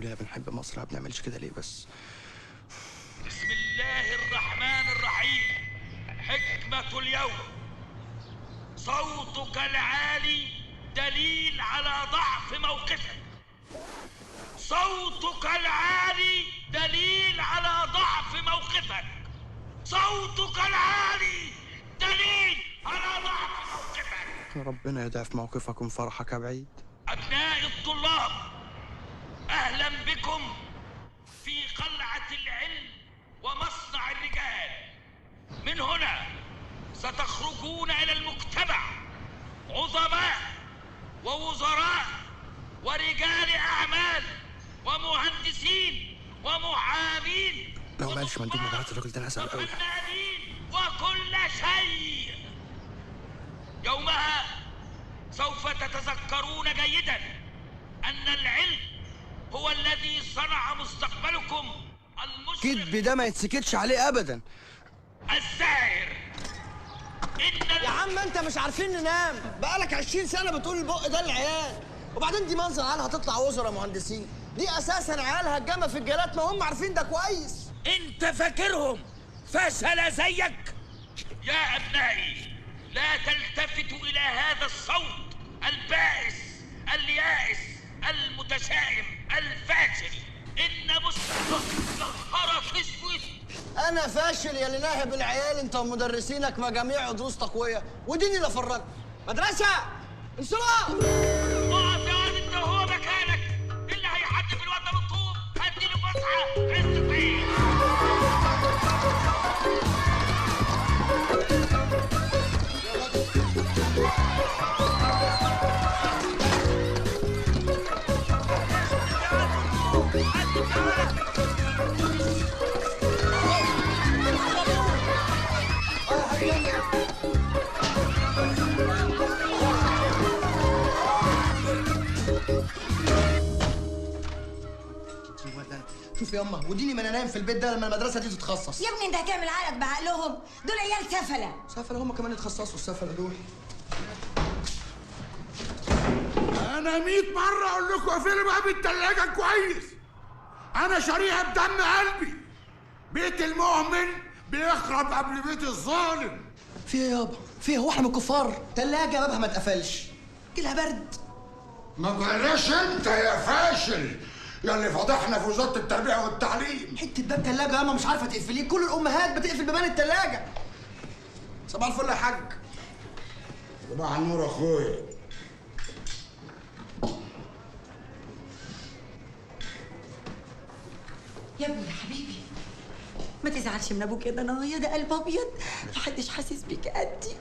كلنا بنحب مصر، ما بنعملش كده ليه بس؟ بسم الله الرحمن الرحيم. حكمة اليوم: صوتك العالي دليل على ضعف موقفك. صوتك العالي دليل على ضعف موقفك. صوتك العالي دليل على ضعف موقفك. ربنا يضعف موقفك وفرحك يا بعيد. أبناء الطلاب، أهلا بكم في قلعة العلم ومصنع الرجال. من هنا ستخرجون إلى المجتمع عظماء ووزراء ورجال أعمال ومهندسين ومحامين لو ما قالش مندوب مبيعات الراجل ده انا هسأل قوي. وفنانين وكل شيء. يومها سوف تتذكرون جيدا أن العلم هو الذي صنع مستقبلكم المشرق. كدب ده ما يتسكتش عليه ابدا. الزاهر. يا عم انت مش عارفين ننام، بقالك 20 سنه بتقول البق ده للعيال، وبعدين دي منظر عيال هتطلع وزراء مهندسين، دي اساسا عيال هتجمع في الجالات، ما هم عارفين ده كويس. انت فاكرهم فشل زيك؟ يا ابنائي، لا تلتفتوا الى هذا الصوت البائس اليائس المتشائم الفاشل. ان مسخرة اسود. انا فاشل يا اللي ناهب العيال، انت ومدرسينك مجاميع ودروس تقويه، وديني اللي فرجت مدرسه انصراف. اقف يا واد، انت وهو مكانك. اللي هيحدف الواد بالطوب هديله فتحه في السطيح. شوف يا امه، وديني ما انا نايم في البيت ده لما المدرسه دي تتخصص. يا ابني انت هتعمل عقلك بعقلهم، دول عيال سفله. سفله هم كمان يتخصصوا السفله دول. أنا 100 مرة أقول لكم اقفلوا باب التلاجة كويس. أنا شاريها بدم قلبي. بيت المؤمن بيخرب قبل بيت الظالم. في ايه يابا؟ في ايه؟ هو احنا من الكفار؟ تلاجة بابها ما اتقفلش. جيلها برد. ما بلاش أنت يا فاشل يا اللي فضحنا في وزارة التربية والتعليم. حتة باب تلاجة ياما مش عارفة تقفليه، كل الأمهات بتقفل بيبان التلاجة. صباح الفل يا حاج. صباح النور يا أخويا. يا ابني يا حبيبي، ما تزعلش من ابوك يا ضنايا، ده قلب ابيض، محدش حاسس بيك قدي.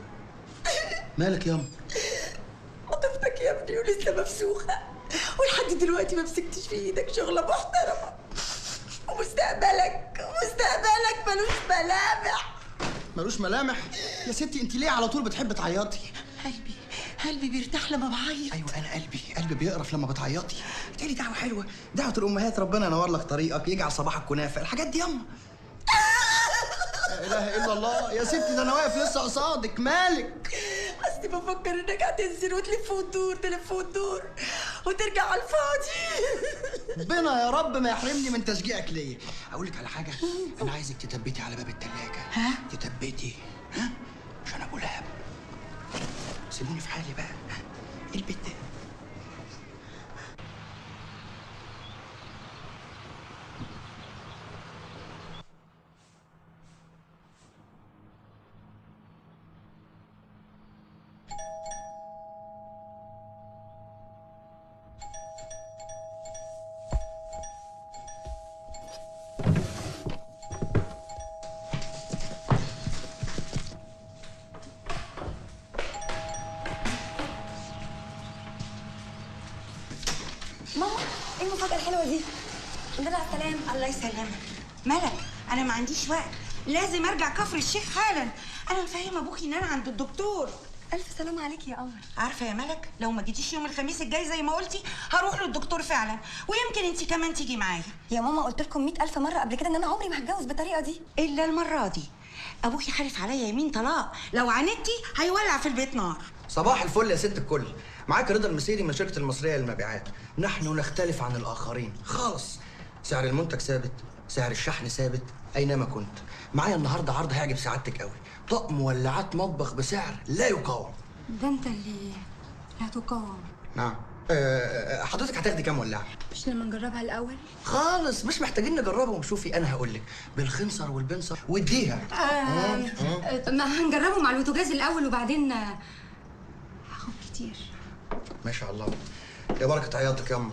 مالك ياما؟ عاطفتك يا ابني ولسه مفسوخه، ولحد دلوقتي ما مسكتش في ايدك شغله محترمه، ومستقبلك ملوش ملامح. ملوش ملامح؟ يا ستي انت ليه على طول بتحبي تعيطي؟ قلبي بيرتاح لما بعيط. ايوه انا قلبي بيقرف لما بتعيطي. بتقولي دعوه حلوه، دعوه الامهات، ربنا ينور لك طريقك، يجعل صباحك كنافه، الحاجات دي ياما. لا اله الا الله يا ستي، ده انا واقف لسه قصادك، مالك؟ اصلي بفكر انك هتنزل وتلف وتدور وترجع على الفاضي. ربنا يا رب ما يحرمني من تشجيعك ليا. اقول لك على حاجه، انا عايزك تثبتي على باب الثلاجه. ها؟ تثبتي، ها؟ عشان ابو لهب. سيبوني في حالي بقى. ايه البيت ده؟ ماما، ايه المفاجأة الحلوة دي؟ الحمد لله على السلامة. الله يسلمك. ملك، انا ما عنديش وقت، لازم ارجع كفر الشيخ حالا. انا مفهم ابوكي ان انا عند الدكتور. ألف سلامة عليكي يا قمر. عارفه يا ملك، لو ما جيتيش يوم الخميس الجاي زي ما قلتي هروح للدكتور فعلا، ويمكن انت كمان تيجي معايا. يا ماما قلت لكم 100,000 مرة قبل كده إن أنا عمري ما هتجوز بالطريقة دي. الا المره دي ابوكي حالف عليا يمين طلاق، لو عاندتي هيولع في البيت نار. صباح الفل يا ست الكل. معاك رضا المسيري من شركة المصرية للمبيعات. نحن نختلف عن الآخرين خالص. سعر المنتج ثابت، سعر الشحن ثابت أينما كنت. معايا النهاردة عرض هيعجب سعادتك قوي. طقم ولعات مطبخ بسعر لا يقاوم. ده انت اللي لا تقاوم. نعم. حضرتك هتاخدي كام ولاعة؟ مش لما نجربها الاول؟ خالص مش محتاجين نجربهم. شوفي انا هقول لك بالخنصر والبنصر واديها. ما هنجربه مع البوتاجاز الاول وبعدين هاخد كتير. ما شاء الله. يا بركة عياطك ياما.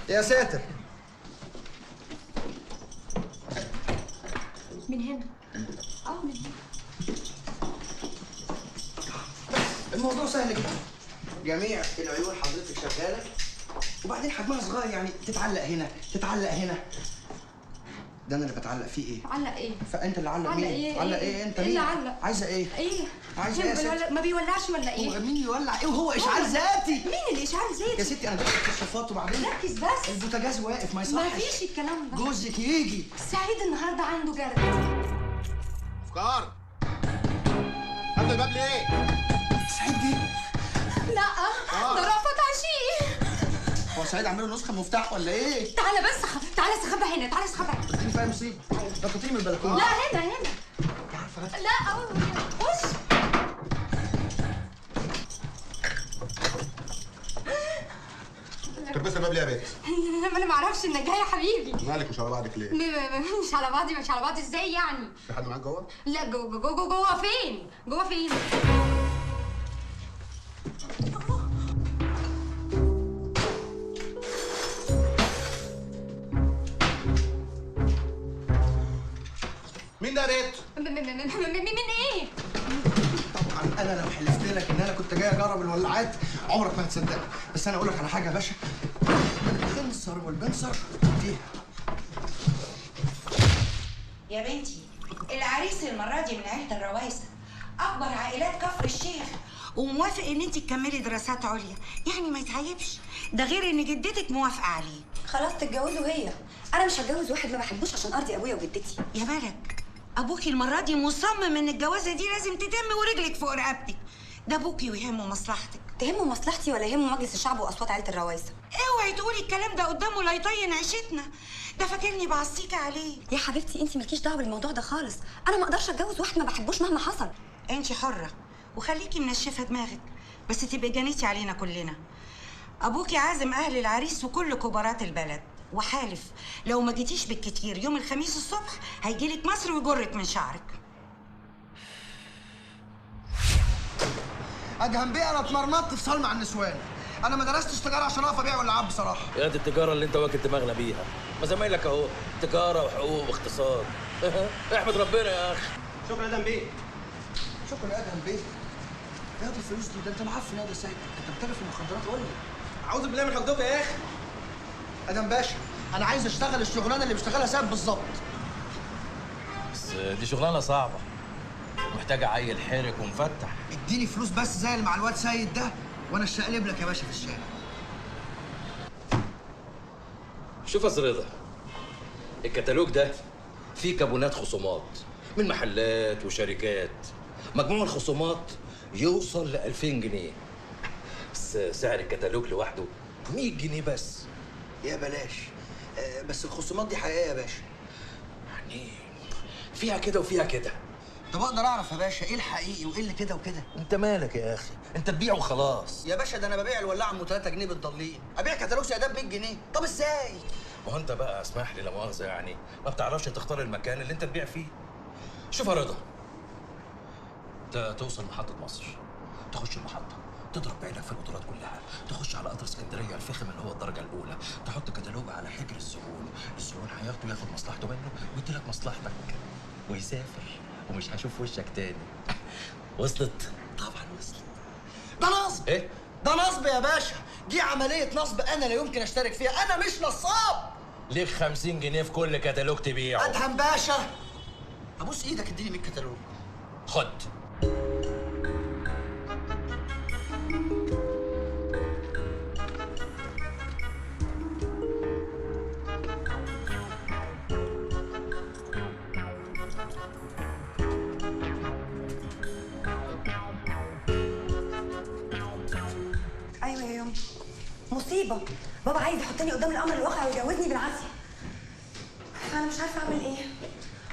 يا ساتر. من هنا. من هنا. الموضوع سهل جدا. جميع العيون حضرتك شغاله وبعدين حجمها صغير يعني تتعلق هنا تتعلق هنا. ده انا اللي بتعلق فيه ايه؟ علق ايه؟ فانت اللي علق علق مين؟ ايه؟ علق ايه انت؟ ايه مين؟ اللي علق؟ عايزه ايه؟ ايه؟ عايزه ايه يا ستي؟ ما بيولعش ولا ايه؟ هو مين يولع ايه وهو اشعال ذاتي؟ مين اللي اشعال ذاتي؟ يا ستي انا جبت الكشافات وبعدين ركز بس. البوتاجاز واقف ما يصحش. مفيش الكلام ده. جوزك يجي. سعيد النهارده عنده جرد. افكار قبل الباب ليه؟ سعيد جه. لا ده رافض عشيق. هو سعيد عامل له نسخه مفتاح ولا ايه؟ تعالى بس تعالى استخبى هنا. تعالى استخبى هنا. اديني فيها مصيبه. ده تطير من البلكونه. لا هنا هنا. انت عارفه بس. لا خش. تربس الباب ليه يا بنت؟ انا ما اعرفش انك جاي يا حبيبي. مالك مش على بعضك ليه؟ مش على بعضي مش على بعضي ازاي يعني؟ في حد معاك جوه؟ لا جوه فين؟ جوه فين؟ مين ده يا بنت؟ من ايه؟ طبعا انا لو حلفت لك ان انا كنت جاي اجرب الولعات عمرك ما هتصدقني. بس انا اقول لك على حاجه يا باشا. الخنصر والبنصر فيها. يا بنتي العريس المره دي من عيله الروايسه، اكبر عائلات كفر الشيخ، وموافق ان انت تكملي دراسات عليا، يعني ما يتعيبش. ده غير ان جدتك موافقه عليه. خلاص تتجوزوا هي. انا مش هتجوز واحد ما بحبوش عشان ارضي ابويا وجدتي. يا ملك ابوكي المره دي مصمم ان الجوازه دي لازم تتم ورجلك فوق رقبتك. ده ابوكي ويهمه مصلحتك. تهمه مصلحتي ولا يهمه مجلس الشعب واصوات عيله الروايسه؟ اوعي تقولي الكلام ده قدامه لا يطين عيشتنا. ده فاكرني بعصيكي عليه. يا حبيبتي انت مالكيش دعوه بالموضوع ده خالص. انا ما اقدرش اتجوز واحد ما بحبوش مهما حصل. انت حره وخليكي منشفه دماغك، بس تبقي جنيتي علينا كلنا. ابوكي عازم اهل العريس وكل كبارات البلد، وحالف لو ما جيتيش بالكتير يوم الخميس الصبح هيجيلك مصر ويجرك من شعرك. ادهم بيه انا اتمرمطت في صال مع النسوان. انا ما درستش تجاره عشان اقف ابيع ولعاب بصراحه. يا دي التجاره اللي انت واكل دماغنا بيها، ما زمايلك اهو تجاره وحقوق واقتصاد. احمد ربنا يا اخي. شكرا يا ادهم بيه. شكرا يا ادهم بيه. يا دي الفلوس دي، ده انت معفن يا ده سعيد. انت بتتاجر في المخدرات قول لي. اعوذ بالله من حضرتك يا اخي. ادهم باشا انا عايز اشتغل الشغلانه اللي بيشتغلها ساب بالظبط. بس دي شغلانه صعبه محتاجه عيل حرك ومفتح. اديني فلوس بس زي اللي مع الواد سيد ده وانا اشقلب لك يا باشا في الشارع. شوف يا رضا، الكتالوج ده فيه كابونات خصومات من محلات وشركات. مجموع الخصومات يوصل ل 2000 جنيه، بس سعر الكتالوج لوحده 100 جنيه بس. يا بلاش. بس الخصومات دي حقيقيه يا باشا. يعني فيها كده وفيها كده. طب اقدر اعرف يا باشا ايه الحقيقي وايه اللي كده وكده؟ انت مالك يا اخي، انت تبيع وخلاص. يا باشا ده انا ببيع الولاعه ام 3 جنيه بالضلين، ابيع كتالوج سيدات ب 100 جنيه. طب ازاي؟ ما هو انت بقى اسمح لي لا مؤاخذه يعني ما بتعرفش تختار المكان اللي انت تبيع فيه. شوف يا رضا، انت توصل محطه مصر، تخش المحطه، تضرب بعينك في القطارات كلها، تخش على قطر اسكندريه الفخم اللي هو الدرجه الاولى، تحط كتالوج على حجر الزبون، الزبون هياخده ياخد مصلحته منه ويدي لك مصلحتك ويسافر ومش هشوف وشك تاني. وصلت؟ طبعا وصلت. ده نصب. ايه؟ ده نصب يا باشا. دي عمليه نصب انا لا يمكن اشترك فيها. انا مش نصاب. ليك 50 جنيه في كل كتالوج تبيعه. ادهم باشا ابوس ايدك اديني 100 كتالوج. خد. مصيبه. بابا عايز يحطني قدام الامر الواقع ويجوزني بالعافيه. انا مش عارفه اعمل ايه.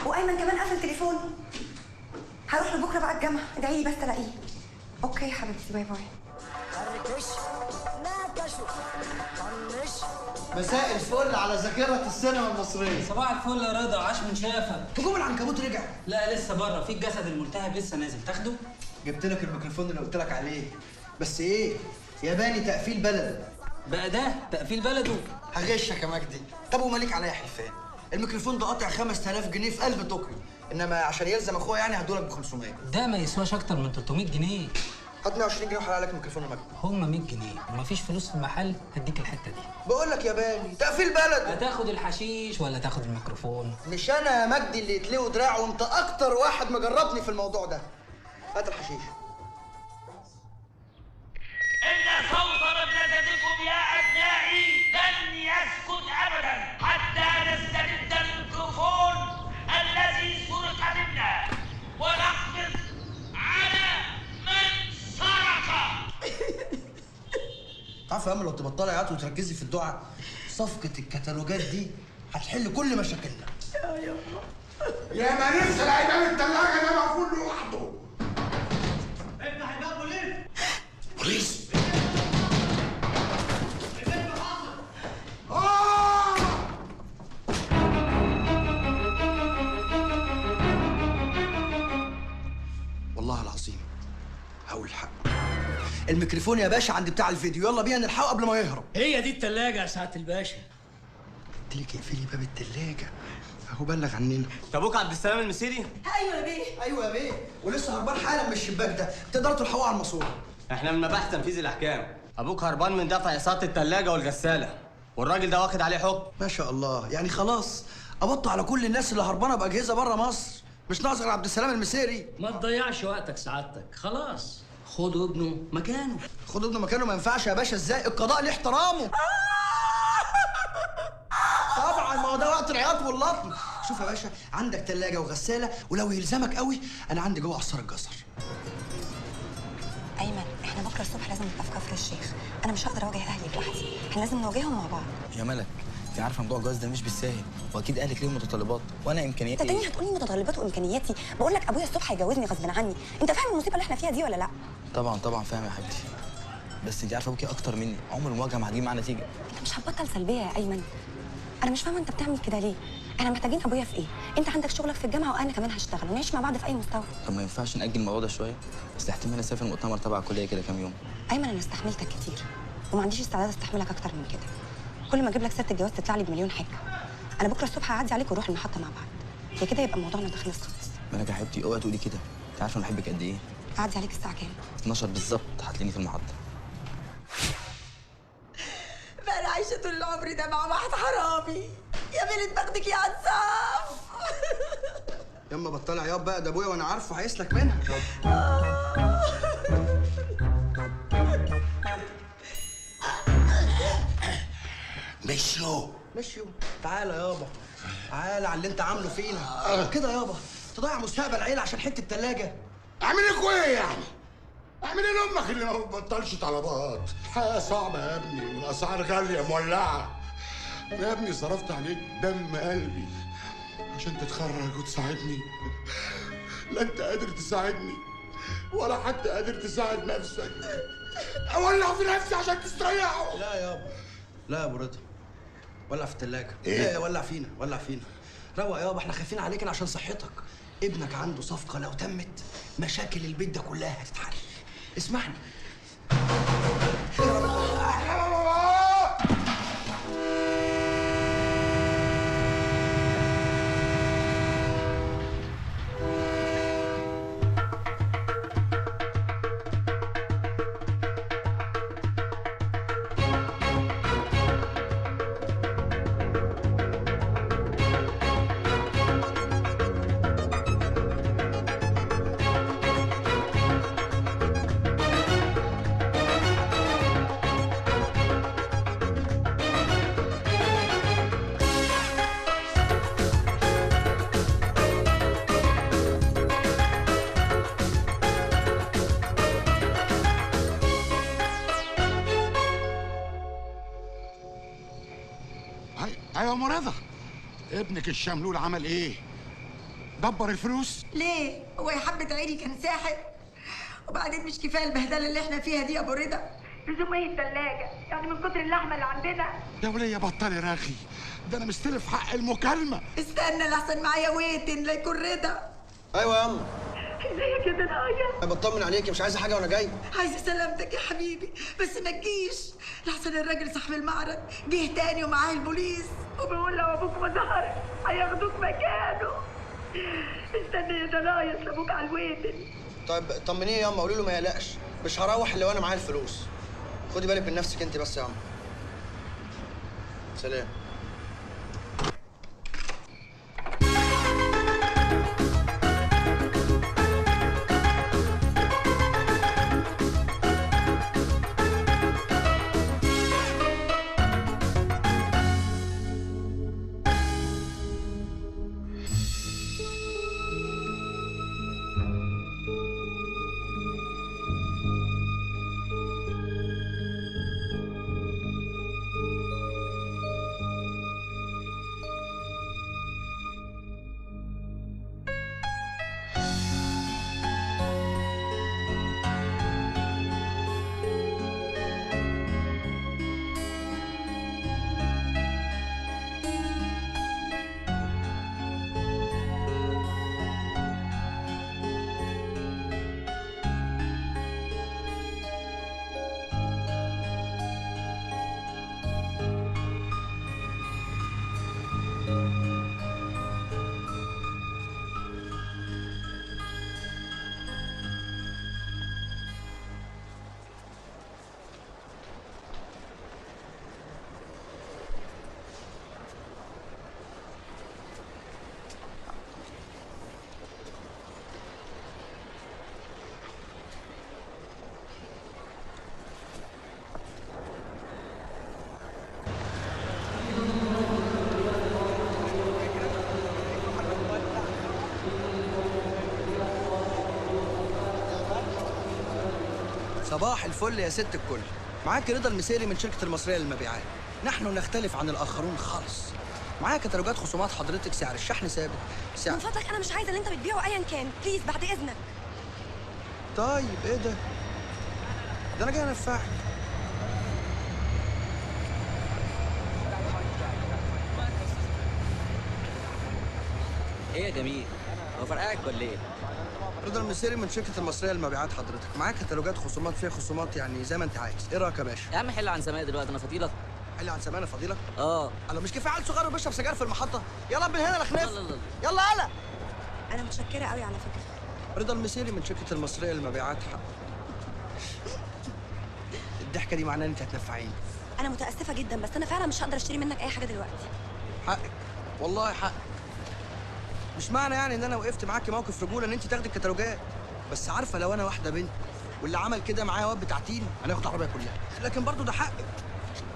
وايمن كمان قفل تليفونه. هروح له بكره بقى الجامعه، ادعي لي بس الاقيه. اوكي يا حبيبتي، باي باي. مساء الفل على ذاكرة السينما المصرية. صباح الفل يا رضا، عاش من شافك. هجوم العنكبوت رجع. لا لسه بره، في الجسد الملتهب لسه نازل، تاخده؟ جبت لك الميكروفون اللي قلت لك عليه، بس ايه؟ ياباني تقفيل بلد. بقى ده تقفيل بلده. هغشك يا مجدي. طب ومالك عليا حلفان؟ الميكروفون ده قاطع 5000 جنيه في قلب طوكيو، انما عشان يلزم اخويا يعني هدولك ب 500. ده ما يسواش اكتر من 300 جنيه. هات 120 جنيه وحلق لك الميكروفون يا مجدي. هم 100 جنيه، ومفيش فلوس في المحل، هديك الحته دي. بقول لك ياباني تقفيل بلد. هتاخد الحشيش ولا تاخد الميكروفون؟ مش انا يا مجدي اللي يتلوي دراعه، وانت اكتر واحد مجربني في الموضوع ده. هات الحشيش. إن صوت مبتسمكم يا أبنائي لن يسكت أبدا حتى نسترد الميكروفون الذي سرق منا ونقبض على من سرق. تعرف يا امل لو تبطلي عياط وتركزي في الدعاء، صفقة الكتالوجات دي هتحل كل مشاكلنا. يا ما نفسي الاقي باب التلاجة ده مقفول لوحده. افتح الباب بوليس. بوليس؟ والله العظيم هقول الحق. الميكروفون يا باشا عند بتاع الفيديو، يلا بينا نلحقه قبل ما يهرب. هي دي التلاجة يا سعادة الباشا. قلت لك اقفلي باب التلاجة، اهو بلغ عننا. ابوك عبد السلام المسيري؟ ايوه يا بيه. ايوه يا بيه، ولسه هربان حالا من الشباك ده، تقدروا تلحقوه على الماسوره. احنا من مباحث تنفيذ الاحكام. ابوك هربان من دفع اقساط التلاجة والغسالة، والراجل ده واخد عليه حكم. ما شاء الله، يعني خلاص قبضتوا على كل الناس اللي هربانه باجهزه بره مصر، مش ناقص غير عبد السلام المسيري. ما تضيعش وقتك سعادتك، خلاص خدوا ابنه مكانه. خد ابنه مكانه؟ ما ينفعش يا باشا. ازاي؟ القضاء ليه احترامه. طبعا، ما هو ده وقت العياط واللطم. شوف يا باشا، عندك تلاجة وغسالة، ولو يلزمك قوي انا عندي جوه عصار الجزر. ايمن، احنا بكره الصبح لازم نبقى في كفر الشيخ. انا مش هقدر اواجه اهلي لوحدي، احنا لازم نواجههم مع بعض. يا ملك، انت عارفه موضوع الجواز ده مش بالساهل، واكيد اهلك ليهم متطلبات، وانا امكانياتي انت تاني هتقولي متطلبات وامكانياتي؟ بقول لك ابويا الصبح هيجوزني غصب عني. انت فاهم المصيبه اللي احنا فيها دي ولا لا؟ طبعا فاهم يا حبيبتي، بس انت عارفه ابوكي اكتر مني، عمر المواجهه ما هتجيب معاه نتيجه. انت مش هتبطل سلبيه يا ايمن. انا مش فاهمه انت بتعمل كده ليه. احنا محتاجين ابويا في ايه؟ انت عندك شغلك في الجامعه وانا كمان هشتغل، ونعيش مع بعض في اي مستوى. طب ما ينفعش ناجل الموضوع ده شويه؟ بس احتمال اسافر مؤتمر تبع الكليه كده كام يوم. ايمن، انا استحملتك كتير وما عنديش استعداد استحملك اكتر من كده. كل ما اجيب لك سيره الجواز تطلع لي بمليون حاجه. انا بكره الصبح هعدي عليك ونروح المحطه مع بعض. يا كده يبقى موضوعنا ده خلص خالص. ملك يا حبيبتي، اوعي تقولي كده، انت عارفه انا بحبك قد ايه. هعدي عليك الساعه كام؟ 12 بالظبط هتلاقيني في المحطه. بقى انا عايشه طول العمر ده مع واحد حرامي. يا ميلة بختك يا عصام. ياما بطلي عياط بقى، ده ابويا وانا عارفه هيسلك منها. مشيوا. تعالى يابا، تعالى على اللي انت عامله فينا كده يابا. تضيع مستقبل عيله عشان حته تلاجة. اعمل لكوا ايه يعني؟ اعمل ايه لامك اللي ما بتبطلش طلبات؟ الحياه صعبه يا ابني، والاسعار غاليه مولعه. انا يا ابني صرفت عليك دم قلبي عشان تتخرج وتساعدني. لا انت قادر تساعدني ولا حتى قادر تساعد نفسك. اولع في نفسي عشان تستريحوا. لا يابا، لا يا ابو رضا، ولع في التلاجة. إيه؟ لا، ولع فينا. روق يابا، احنا خايفين عليك عشان صحتك. ابنك عنده صفقة، لو تمت مشاكل البيت ده كلها هتتحل. اسمعني. ايوه يا ام رضا، ابنك الشملول عمل ايه؟ دبر الفلوس؟ ليه؟ هو يا حبة عيني كان ساحر؟ وبعدين مش كفايه البهدله اللي احنا فيها دي يا ابو رضا؟ لزوم ايه التلاجة؟ يعني من كتر اللحمه اللي عندنا. يا وليه بطلي رغي، ده انا مستلف حق المكالمه. استنى لحسن معايا ويتن لا يكون رضا. ايوه يا اما. ازيك يا دنايا؟ بطمن عليكي، مش عايزه حاجه وانا جاي. عايزه سلامتك يا حبيبي، بس ما تجيش لحسن الراجل صاحب المعرض جه تاني ومعاه البوليس وبيقول لو ابوك ما ظهرش هياخدوك مكانه. استنى يا دنايا اصل ابوك على الويتن. طيب طمنيه يا اما، قولي له ما يقلقش، مش هروح الا وانا معايا الفلوس. خدي بالك من نفسك انت بس يا اما. سلام. صباح الفل يا ست الكل. معاك رضا المسيري من شركة المصرية للمبيعات. نحن نختلف عن الآخرون خالص. معايا كتالوجات خصومات حضرتك، سعر الشحن ثابت. من فضلك انا مش عايزه اللي انت بتبيعه ايا كان، بليز بعد اذنك. طيب ايه ده؟ ده انا جاي انفعك. ايه يا جميل؟ هو فرقعك ولا ايه؟ رضا المسيري من شركة المصرية للمبيعات حضرتك. معاك كتالوجات خصومات فيها خصومات يعني زي ما انت عايز. ايه رأيك يا باشا؟ يا عم حل عن سماء دلوقتي، انا فضيلك. حل عن سمانة فضيلك؟ اه. الله مش كفايه عيل صغير بيشرب سجاير في المحطة؟ يلا من هنا لخنف. يلا يلا يلا. انا متشكره قوي على فكره. رضا المسيري من شركة المصرية للمبيعات الضحكة دي معناها ان انت هتنفعيني. انا متاسفه جدا بس انا فعلا مش هقدر اشتري منك اي حاجه دلوقتي. حقك والله حقك. مش معنى يعني ان انا وقفت معاكي موقف رجوله ان انت تاخدي الكتالوجات، بس عارفه لو انا واحده بنت واللي عمل كده معايا واد بتاعتين هناخد العربيه كلها، لكن برضه ده حقك.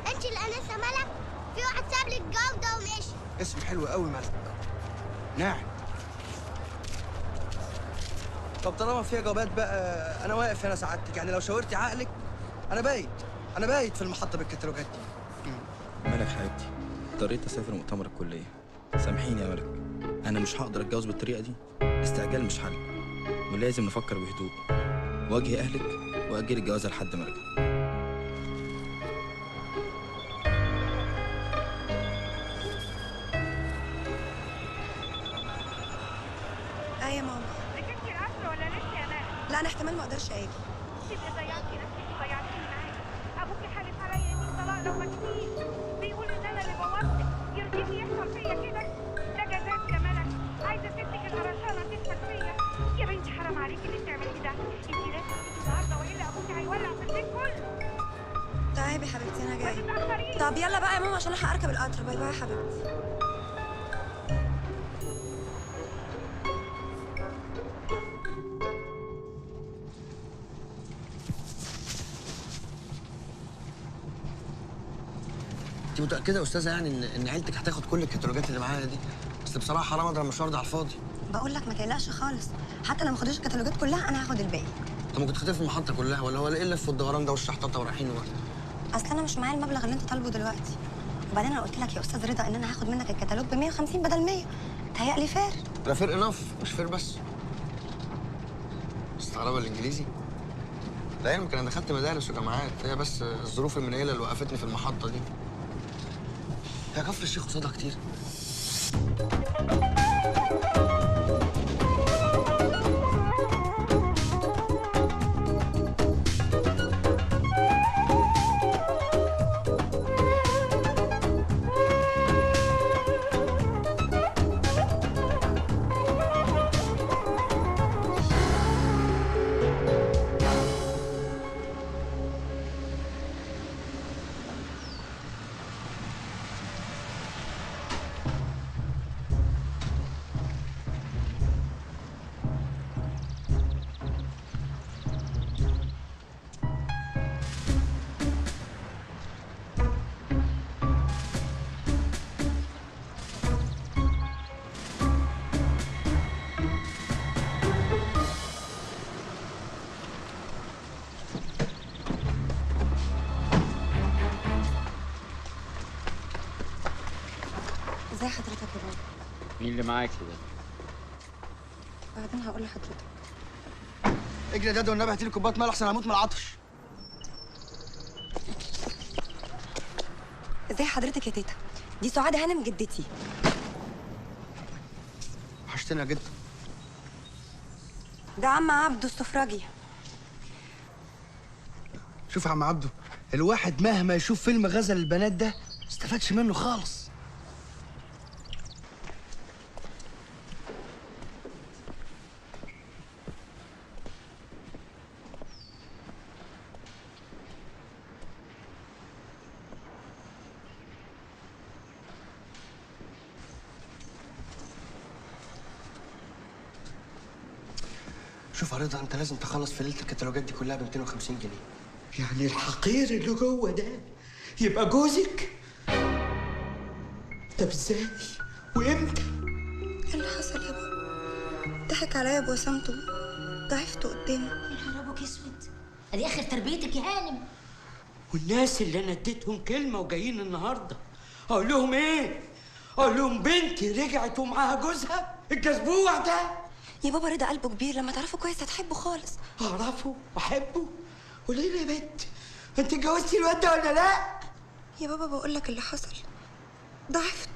انت الانسه ملك؟ في واحد ساب لي الجوده ومشي. اسم حلو قوي ملك. ناعم. طب طالما فيها جوابات بقى انا واقف هنا سعادتك، يعني لو شاورتي عقلك انا بايت في المحطه بالكتالوجات دي. ملك حبيبتي، اضطريت اسافر مؤتمر الكليه. سامحيني يا ملك، انا مش هقدر اتجوز بالطريقه دي. استعجال مش حل، ولازم نفكر بهدوء. واجهي اهلك واجلي الجوازه لحد ما ارجع. ايه يا ماما؟ ركبتي القطر ولا لسه يا مالك؟ لا انا احتمال ما اقدرش اجي. تبقي ضيعتي نفسك وضيعتيني معاكي. ابوكي حالف عليا يمين طلاق لو ما جيتيش. بيقول ان انا اللي بوظتك. يرضيكي يحصل فيا كده؟ ده جزاك يا ملك. عايزه ستك القرشانه تدخل فيا. يا بنتي حرام عليكي اللي بتعمليه ده. انت لازم تيجي النهارده والا ابوكي هيولع في البيت كله. طيب يا حبيبتي انا ما جايه. تتاخريش. طب يلا بقى يا ماما عشان الحق اركب القطر. باي باي يا حبيبتي. انت متاكده يا استاذه يعني ان عيلتك هتاخد كل الكتالوجات اللي معايا دي؟ بس بصراحه حرام اضرب المشوار ده على الفاضي. بقول لك ما تقلقش خالص، حتى لو ما خدوش الكتالوجات كلها انا هاخد الباقي. انت ممكن تخطف المحطه كلها ولا هو ايه اللف والدوران ده والشحططه ورايحين ورايحين؟ اصل انا مش معايا المبلغ اللي انت طالبه دلوقتي. وبعدين انا قلت لك يا استاذ رضا ان انا هاخد منك الكتالوج ب 150 بدل 100. تهيألي فير. ده فير انف مش فير بس. مستغربه الانجليزي؟ لا يمكن انا دخلت مدارس وجامعات، هي بس الظروف المنيله اللي وقفتني في المحطه دي. هي كفر الشيخ قصادها كتير. ازي حضرتك يا بابا؟ مين اللي معاكي ده؟ بعدين هقول لحضرتك. اجري يا داد والنبي هاتي لي كوبايه ميه احسن هموت من العطش. ازي حضرتك يا تيتا؟ دي سعاد هانم جدتي. وحشتنا جدا. ده عم عبده السفراجي. شوف يا عم عبده، الواحد مهما يشوف فيلم غزل البنات ده ما استفادش منه خالص. شوف يا رضا، انت لازم تخلص في ليله الكتالوجات دي كلها ب 250 جنيه. يعني الحقير اللي جوه ده يبقى جوزك؟ طب ازاي؟ وامتى؟ ايه اللي حصل يا بابا؟ ضحك عليا بوسامته، ضعفت قدامه. يا نهار ابوك اسود، ادي اخر تربيتك يا هانم. والناس اللي انا اديتهم كلمه وجايين النهارده اقول لهم ايه؟ اقول لهم بنتي رجعت ومعاها جوزها الجزبوع ده. يا بابا رضا قلبه كبير، لما تعرفه كويس هتحبه خالص. اعرفه واحبه؟ قولي لي يا بنت، انت اتجوزتي الواد ده ولا لا؟ يا بابا بقول لك اللي حصل، ضعفت.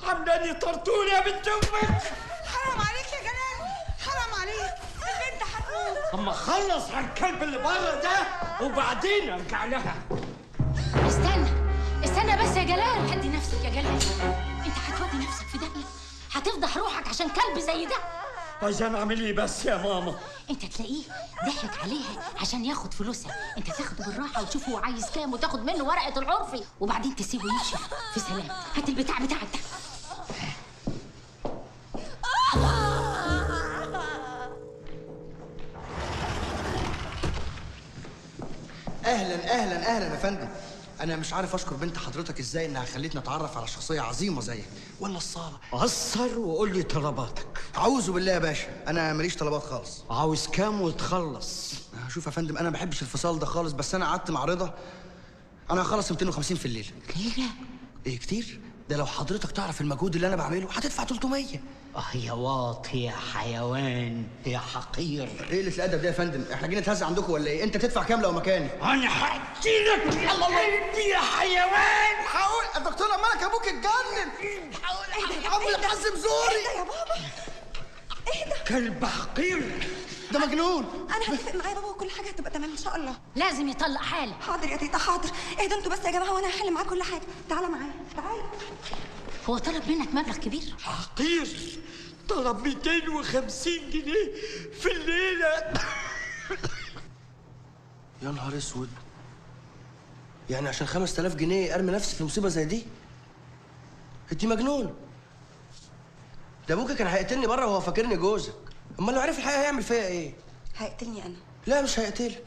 عاملاني طرطور يا بنت امك. حرام عليك يا جلال، حرام عليك، البنت هتموت. اما اخلص على الكلب اللي بره ده وبعدين ارجع لها. استنى بس يا جلال، هدي نفسك يا جلال. انت هتودي نفسك في داهيه، هتفضح روحك عشان كلب زي ده. عايزين اعمل ايه بس يا ماما؟ انت تلاقيه ضحك عليها عشان ياخد فلوسها، انت تاخده بالراحه وتشوفه هو عايز كام وتاخد منه ورقه العرفي وبعدين تسيبه يمشي في سلام. هات البتاع بتاعك ده. اهلا يا فندم. انا مش عارف اشكر بنت حضرتك ازاي انها خلتني اتعرف على شخصيه عظيمه زيك. ولا الصاله قصر وقول لي طلباتك. اعوذ بالله يا باشا، انا ماليش طلبات خالص. عاوز كام وتخلص؟ شوف يا فندم، انا ما بحبش الفصال ده خالص، بس انا قعدت مع رضا، انا هخلص 250 في الليله. ليله؟ ايه كتير؟ ده لو حضرتك تعرف المجهود اللي انا بعمله هتدفع 300. يا واطي يا حيوان يا حقير. ايه اللي الادب ده يا فندم؟ احنا جايين نتهزق عندكم ولا ايه؟ انت تدفع كام لو مكاني؟ انا هديلك قلبي يا حيوان. هقول يا دكتور مالك ابوك اتجنن. هقول اهدى عمرو حازم زوري. اهدى يا بابا، اهدى. كلب حقير ده مجنون. انا هتفق معاه يا بابا وكل حاجه هتبقى تمام ان شاء الله. لازم يطلق حاله. حاضر يا تيتا حاضر. اهدوا انتوا بس يا جماعه وانا هحل معاه كل حاجه. تعالى معايا تعالى. هو طلب منك مبلغ كبير؟ حقير، طلب 250 جنيه في الليله. يا نهار اسود، يعني عشان 5000 جنيه ارمي نفسي في مصيبه زي دي؟ انت مجنون. ده ابوك كان هيقتلني بره وهو فاكرني جوزك، امال لو عرف الحقيقه هيعمل فيا ايه؟ هيقتلني انا. لا مش هيقتلك.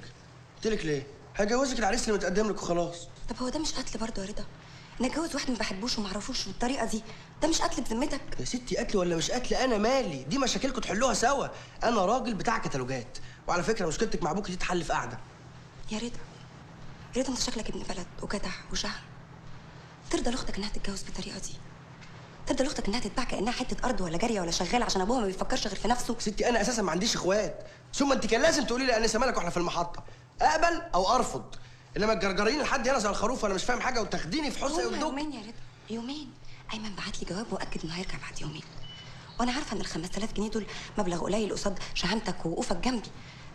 يقتلك ليه؟ هيجوزك العريس اللي متقدم لك وخلاص. طب هو ده مش قتل برضه يا رضا؟ انا اتجوز واحد ما بحبوش وما اعرفوش بالطريقه دي، ده مش قتل بذمتك؟ يا ستي قتل ولا مش قتل انا مالي، دي مشاكلكم تحلوها سوا. انا راجل بتاع كتالوجات، وعلى فكره مشكلتك مع ابوك دي تتحل في قعده. يا رضا انت شكلك ابن بلد وجدع وشهم، ترضى لاختك انها تتجوز بالطريقه دي؟ ترضى لاختك انها تتباع كانها حته ارض ولا جاريه ولا شغاله عشان ابوها ما بيفكرش غير في نفسه؟ ستي انا اساسا ما عنديش اخوات، ثم انت كان لازم تقولي لي انسه مالك واحنا في المحطه، اقبل او ارفض، انما تجرجريني لحد هنا زي الخروف وانا مش فاهم حاجه وتاخديني في حصه وتدوك. يومين يا رضا، يومين. ايمن بعت لي جواب واكد انه هيرجع بعد يومين، وانا عارفه ان ال 5000 جنيه دول مبلغ قليل قصاد شهامتك ووقوفك جنبي،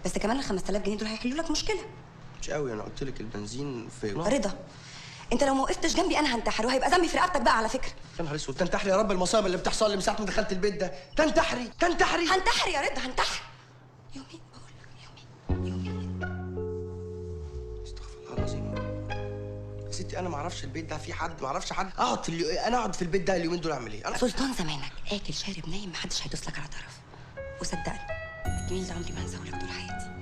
بس كمان ال 5000 جنيه دول هيحلوا لك مشكله. مش قوي، انا قلت لك البنزين في رضا، انت لو ما وقفتش جنبي انا هنتحر وهيبقى ذنبي في رقبتك بقى على فكره. يا نهار اسود، تنتحري يا رب المصايب اللي بتحصل لي من ساعه ما دخلت البيت ده، تنتحري. هنتحر يا رضا، هنتحر. يومين بقول لك، يومين. استغفر الله العظيم. يا ستي انا ما اعرفش البيت ده فيه حد، ما اعرفش حد اقعد انا اقعد في البيت ده اليومين دول اعمل ايه؟ سلطان زمانك اكل شارب نايم، محدش هيدوس لك على طرف، وصدقني الجميل ده عمري ما هنساه لك طول حياتي.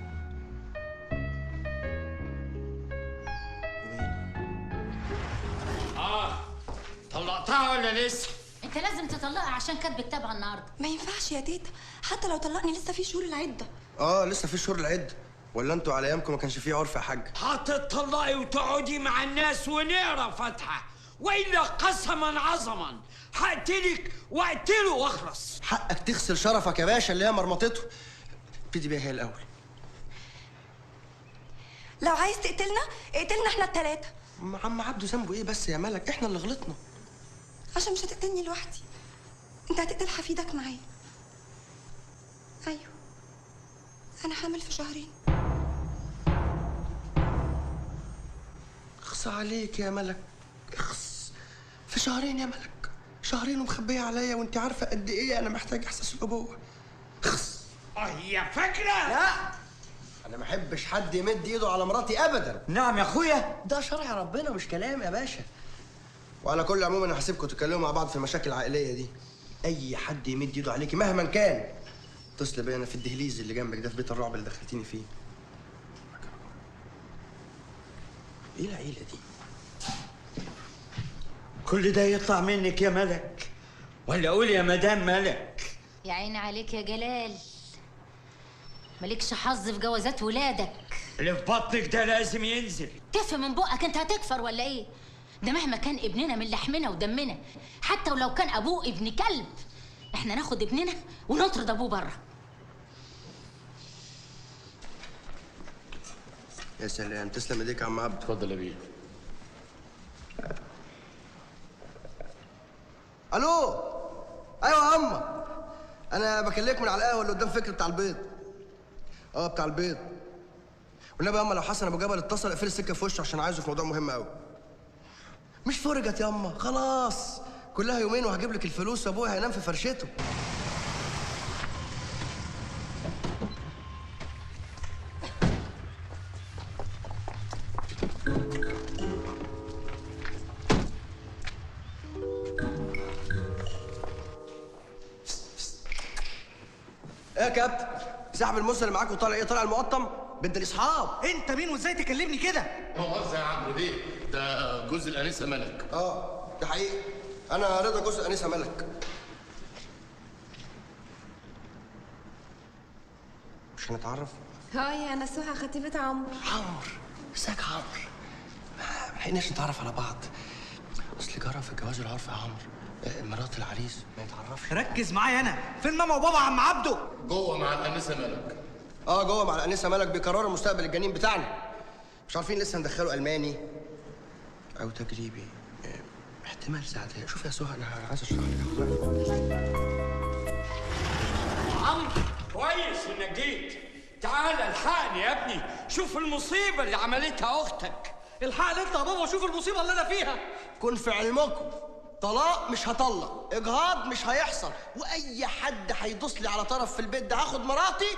طلقتها ولا لسه؟ انت لازم تطلقها عشان كاتبه كتابها النهارده. ما ينفعش يا تيتا، حتى لو طلقني لسه في شهور العده. لسه في شهور العده، ولا انتوا على ايامكم ما كانش فيه عرف يا حاج؟ هتطلقي وتقعدي مع الناس ونقرا فاتحه، والا قسما عظما هقتلك واقتله واخلص. حقك تغسل شرفك يا باشا اللي هي مرمطته. ابتدي بيها هي الاول. لو عايز تقتلنا اقتلنا احنا الثلاثه. عم عبده ذنبه ايه بس يا ملك؟ احنا اللي غلطنا. عشان مش هتقتلني لوحدي، انت هتقتل حفيدك معايا. ايوه انا حامل في شهرين. اخص عليك يا ملك، اخص. في شهرين يا ملك، شهرين ومخبيه عليا، وانت عارفه قد ايه انا محتاج احساس الابوه. اخص. هي فاكره؟ لا انا ما احبش حد يمد ايده على مراتي ابدا. نعم يا اخويا، ده شرع ربنا مش كلام يا باشا. وعلى كل عموم انا هسيبكم تتكلموا مع بعض في المشاكل العائليه دي. اي حد يمد ايده عليكي مهما كان اتصل بيا، انا في الدهليز اللي جنبك ده، في بيت الرعب اللي دخلتيني فيه. ايه العيله دي؟ كل ده يطلع منك يا ملك، ولا اقول يا مدام ملك؟ يا عيني عليك يا جلال، مالكش حظ في جوازات ولادك. اللي في بطنك ده لازم ينزل. تف من بقك، انت هتكفر ولا ايه؟ ده مهما كان ابننا من لحمنا ودمنا، حتى ولو كان ابوه ابن كلب، احنا ناخد ابننا ونطرد ابوه بره. يا سلام، تسلم ايديك يا عم عبد. اتفضل يا بيه. الو، ايوه يا اما، انا بكلمك من على القهوه اللي قدام فكر بتاع البيض. بتاع البيض. والنبي يا اما لو حسن ابو جبل اتصل اقفل السكه في وشه عشان عايزه في موضوع مهم قوي. مش فرجت يا اما، خلاص كلها يومين وهجيب لك الفلوس وابويا هينام في فرشته. ايه يا كابتن؟ سحب الموس اللي معاك وطالع ايه؟ طالع المقطم؟ بنت الاصحاب. انت مين وازاي تكلمني كده؟ مؤاخذة يا عمرو بيه، ده جوز الانسه ملك. ده حقيقي، انا رضا جوز الانسه ملك. مش هنتعرف؟ هاي انا سهى خطيبة عمرو. ازيك يا عمرو؟ ما لحقناش نتعرف على بعض. اصل جرى في الجواز العرف يا عمرو، مرات العريس ما يتعرفش. ركز معايا انا، فين ماما وبابا عم عبده؟ جوه مع الانسه ملك. جوه مع الانسه ملك بيقرروا مستقبل الجنين بتاعنا. مش عارفين لسه ندخله الماني او تجريبي، احتمال ساعتها. شوف يا سهى، انا عايز اشرح لك. عمرو كويس انك جيت. تعال الحقني يا ابني، شوف المصيبه اللي عملتها اختك. الحقني انت يا بابا وشوف المصيبه اللي انا فيها. كن في علمكم، طلاق مش هطلق، اجهاض مش هيحصل، واي حد هيدوس لي على طرف في البيت ده هاخد مراتي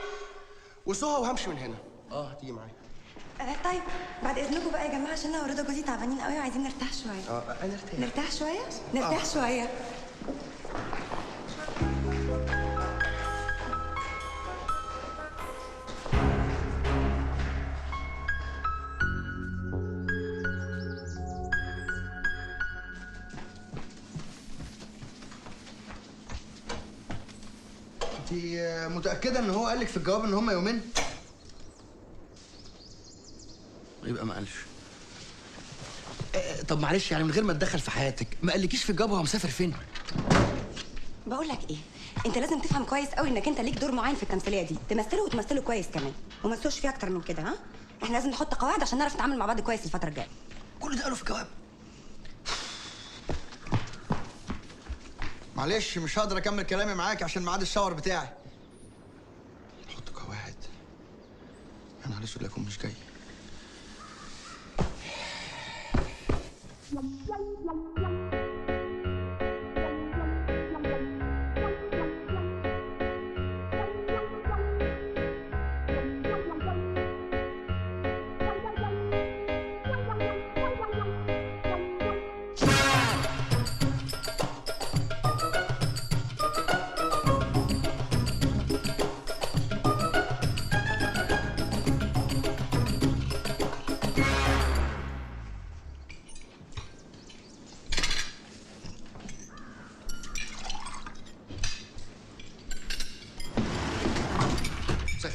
وسهى وهمشي من هنا. هتيجي معايا. طيب بعد اذنكم بقى يا جماعه، عشان انا ورضا جوزي تعبانين قوي وعايزين نرتاح شويه. نرتاح شويه؟ نرتاح شويه. انت متأكدة ان هو قالك في الجواب ان هما يومين؟ يبقى ما قالش. طب معلش يعني من غير ما اتدخل في حياتك، ما قالكيش في الجبهه مسافر فين؟ بقول لك ايه، انت لازم تفهم كويس قوي انك انت ليك دور معين في التمثيليه دي، تمثله وتمثله كويس كمان، وما تسوش فيه اكتر من كده. ها احنا لازم نحط قواعد عشان نعرف نتعامل مع بعض كويس الفتره الجايه. كل ده قالوا في الجواب. معلش مش هقدر اكمل كلامي معاك عشان ميعاد الشاور بتاعي. حط قواعد. يا نهار اسود اكون مش جاي.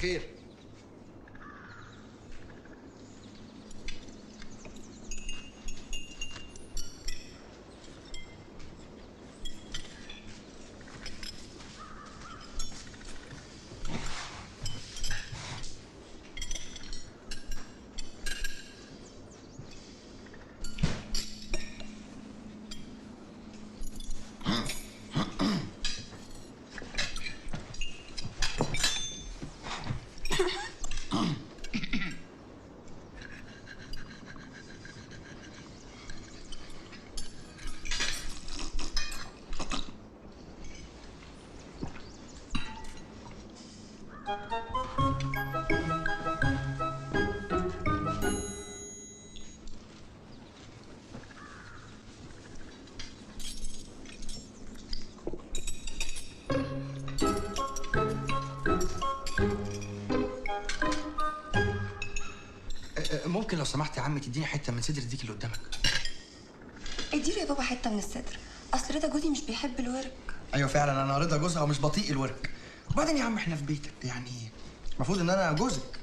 خير. ممكن لو سمحت يا عم تديني حته من صدر الديك اللي قدامك؟ اديله يا بابا حته من الصدر، اصل رضا جوزي مش بيحب الورك. ايوه فعلا انا رضا جوزها ومش بطيء الورك. وبعدين يا عم احنا في بيتك، يعني المفروض ان انا جوزك،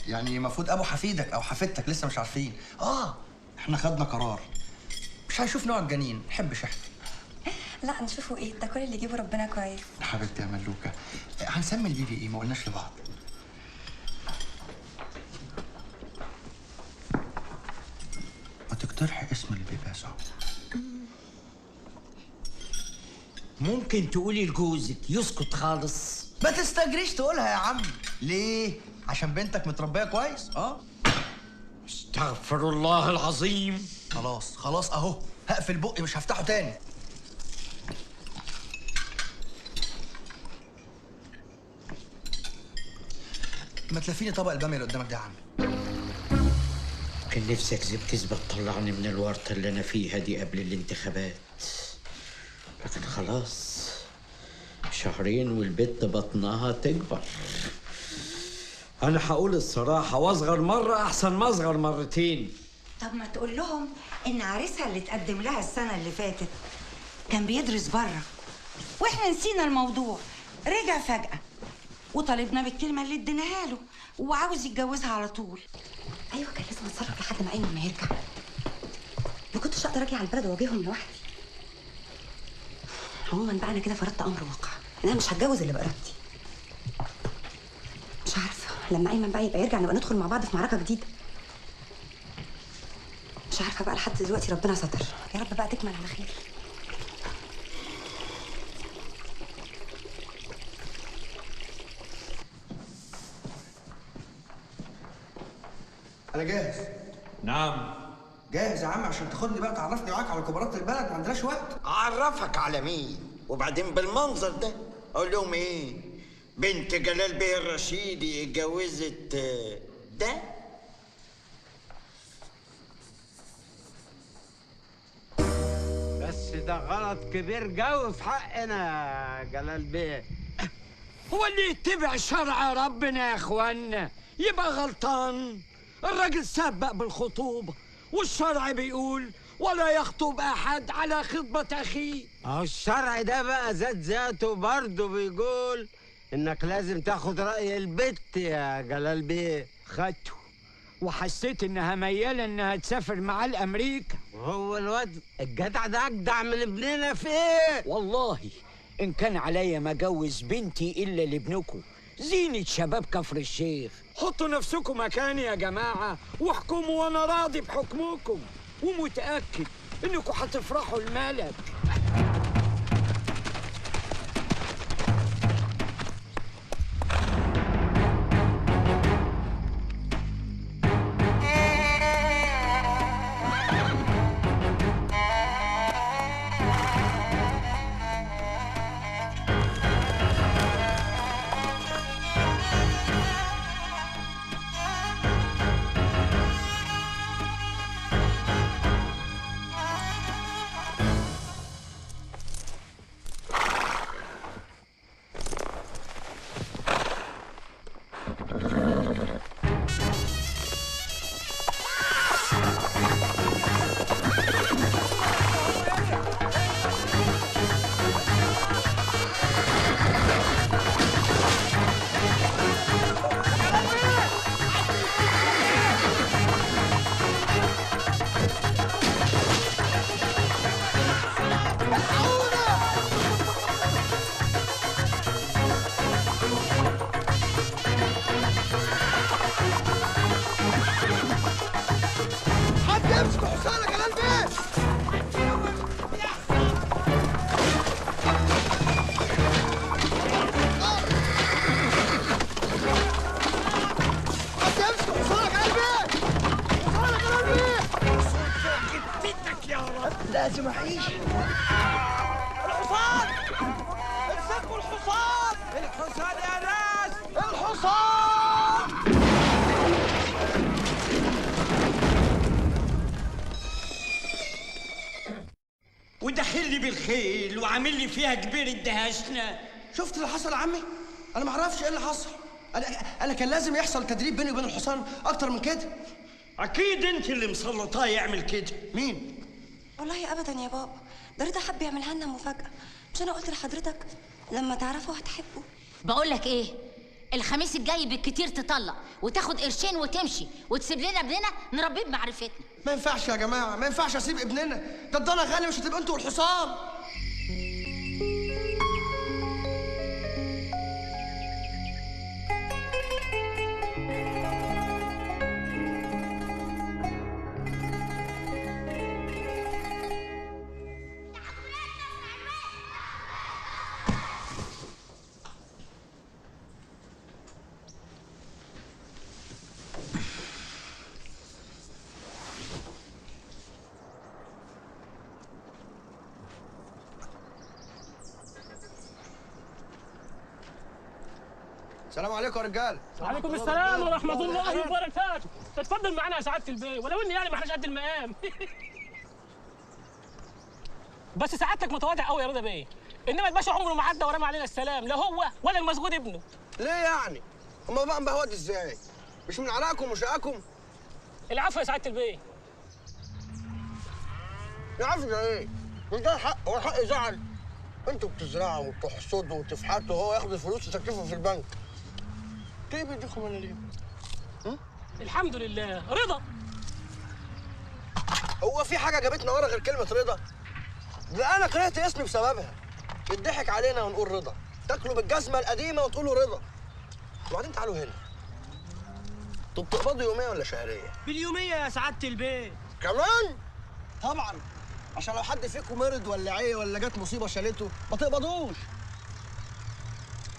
يعني المفروض ابو حفيدك او حفيدتك لسه مش عارفين. احنا خدنا قرار مش هنشوف نوع الجنين، نحبش احنا. لا نشوفه ايه، ده كل اللي يجيبه ربنا كويس. يا حبيبتي يا ملوكه، هنسمي البيبي ايه؟ ما قلناش لبعض. ما تقترحي اسم البيبي يا صاحبي. ممكن تقولي لجوزك يسكت خالص؟ ما تستجريش تقولها يا عم. ليه؟ عشان بنتك متربيه كويس؟ استغفر الله العظيم. خلاص اهو، هقفل بقي مش هفتحه تاني. ما تلفيني طبق الباميه اللي قدامك ده يا عم. كان نفسي كذبة تطلعني من الورطة اللي أنا فيها دي قبل الانتخابات، لكن خلاص شهرين والبت بطنها تكبر. أنا هقول الصراحة، وأصغر مرة أحسن ما أصغر مرتين. طب ما تقول لهم إن عريسها اللي اتقدم لها السنة اللي فاتت كان بيدرس بره، وإحنا نسينا الموضوع، رجع فجأة وطالبنا بالكلمة اللي اديناها له وعاوز يتجوزها على طول. ايوه كان لازم اتصرف لحد ما ايمن ما يرجع، ما كنتش اقدر اجي على البلد واواجههم لوحدي. عموما بقى انا كده فرضت امر واقع، انا مش هتجوز اللي بارادتي. مش عارفه لما ايمن بقى يبقى يرجع نبقى ندخل مع بعض في معركه جديده. مش عارفه بقى، لحد دلوقتي ربنا ستر، يا رب بقى تكمل على خير. انا جاهز. نعم جاهز يا عم عشان تاخدني بقى تعرفني معاك على كبارات البلد، ما عندناش وقت. اعرفك على مين؟ وبعدين بالمنظر ده اقول لهم ايه؟ بنت جلال بيه الرشيدي اتجوزت ده؟ بس ده غلط كبير قوي في حقنا يا جلال بيه. هو اللي يتبع شرع ربنا يا اخوانا يبقى غلطان؟ الراجل سبق بالخطوبة والشرع بيقول ولا يخطب احد على خطبة اخيه. الشرع ده بقى ذاته برضه بيقول انك لازم تاخد رأي البت يا جلال بيه. خدته وحسيت انها مياله انها تسافر معاه لامريكا. وهو الواد الجدع ده اجدع من ابننا في ايه؟ والله ان كان عليا ما اجوز بنتي الا لابنكم، زينة شباب كفر الشيخ. حطوا نفسكم مكاني يا جماعه واحكموا وانا راضي بحكمكم، ومتاكد انكم هتفرحوا الملك. لازم اعيش. الحصان! امسكوا الحصان! الحصان يا ناس! الحصان! ودخل لي بالخيل وعامل لي فيها كبير الدهشنا. شفت اللي حصل يا عمي؟ انا ما اعرفش ايه اللي حصل. انا كان لازم يحصل تدريب بيني وبين الحصان اكتر من كده. اكيد انت اللي مسلطاه يعمل كده. مين؟ والله ابدا يا بابا، ده رضا حب يعملها لنا مفاجاه. مش انا قلت لحضرتك لما تعرفوا هتحبوا؟ بقول لك ايه، الخميس الجاي بالكتير تطلق وتاخد قرشين وتمشي وتسيب لنا ابننا نربيه بمعرفتنا. ما ينفعش يا جماعه، ما ينفعش اسيب ابننا، ده الضنا غالي، مش هتبقى انتوا والحصان. السلام عليكم يا رجاله. وعليكم السلام ورحمة الله وبركاته. اتفضل معانا يا سعادة البيه، ولو ان يعني ما احناش قد المقام. بس سعادتك متواضع قوي يا رضا بيه، انما الباشا عمره ما عدى ورمى علينا السلام، لا هو ولا المسجود ابنه. ليه يعني؟ هما بقى مبهوت ازاي؟ مش من عراقكم وشقاكم؟ العفو يا سعادة البيه. العفو ده ايه؟ مش ده الحق، هو الحق يزعل؟ انتوا بتزرعوا وتحصدوا وتفحتوا وهو ياخد الفلوس وتكتفوا في البنك. ليه بيديكم انا ليه؟ الحمد لله رضا. هو في حاجه جابتنا ورا غير كلمه رضا؟ ده انا كرهت اسمي بسببها. يضحك علينا ونقول رضا، تاكلوا بالجزمه القديمه وتقولوا رضا. وبعدين تعالوا هنا، انتوا بتقبضوا يوميه ولا شهريه؟ باليوميه يا سعاده البيت. كمان؟ طبعا، عشان لو حد فيكم مرض ولا عيه ولا جت مصيبه شالته ما تقبضوش.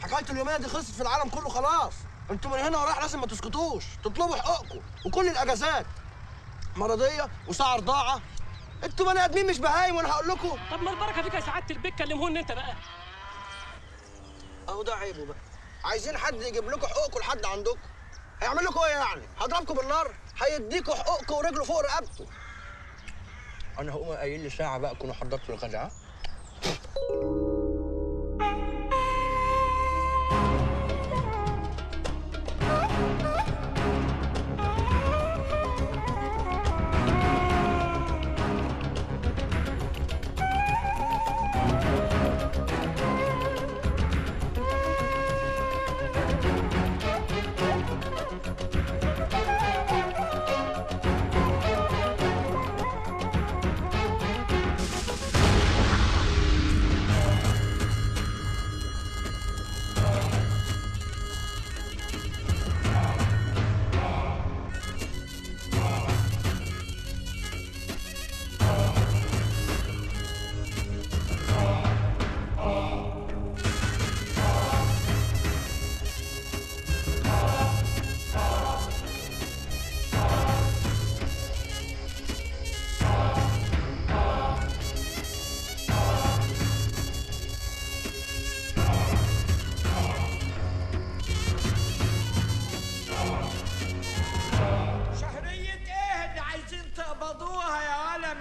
حكايه اليوميه دي خلصت في العالم كله خلاص. انتوا من هنا ورايح لازم ما تسكتوش، تطلبوا حقوقكم وكل الاجازات. مرضيه وساعه رضاعه. انتوا بني ادمين مش بهايم وانا هقول لكم. طب ما البركه فيك يا سعاده البيت، كلمهن انت بقى. اهو ده عيبه بقى. عايزين حد يجيب لكم حقوقكم لحد عندكم. هيعمل لكم ايه يعني؟ هضربكم بالنار؟ هيديكوا حقوقكم ورجله فوق رقبته. انا هقوم قايل لي ساعه بقى اكونوا حضرتوا الغدا.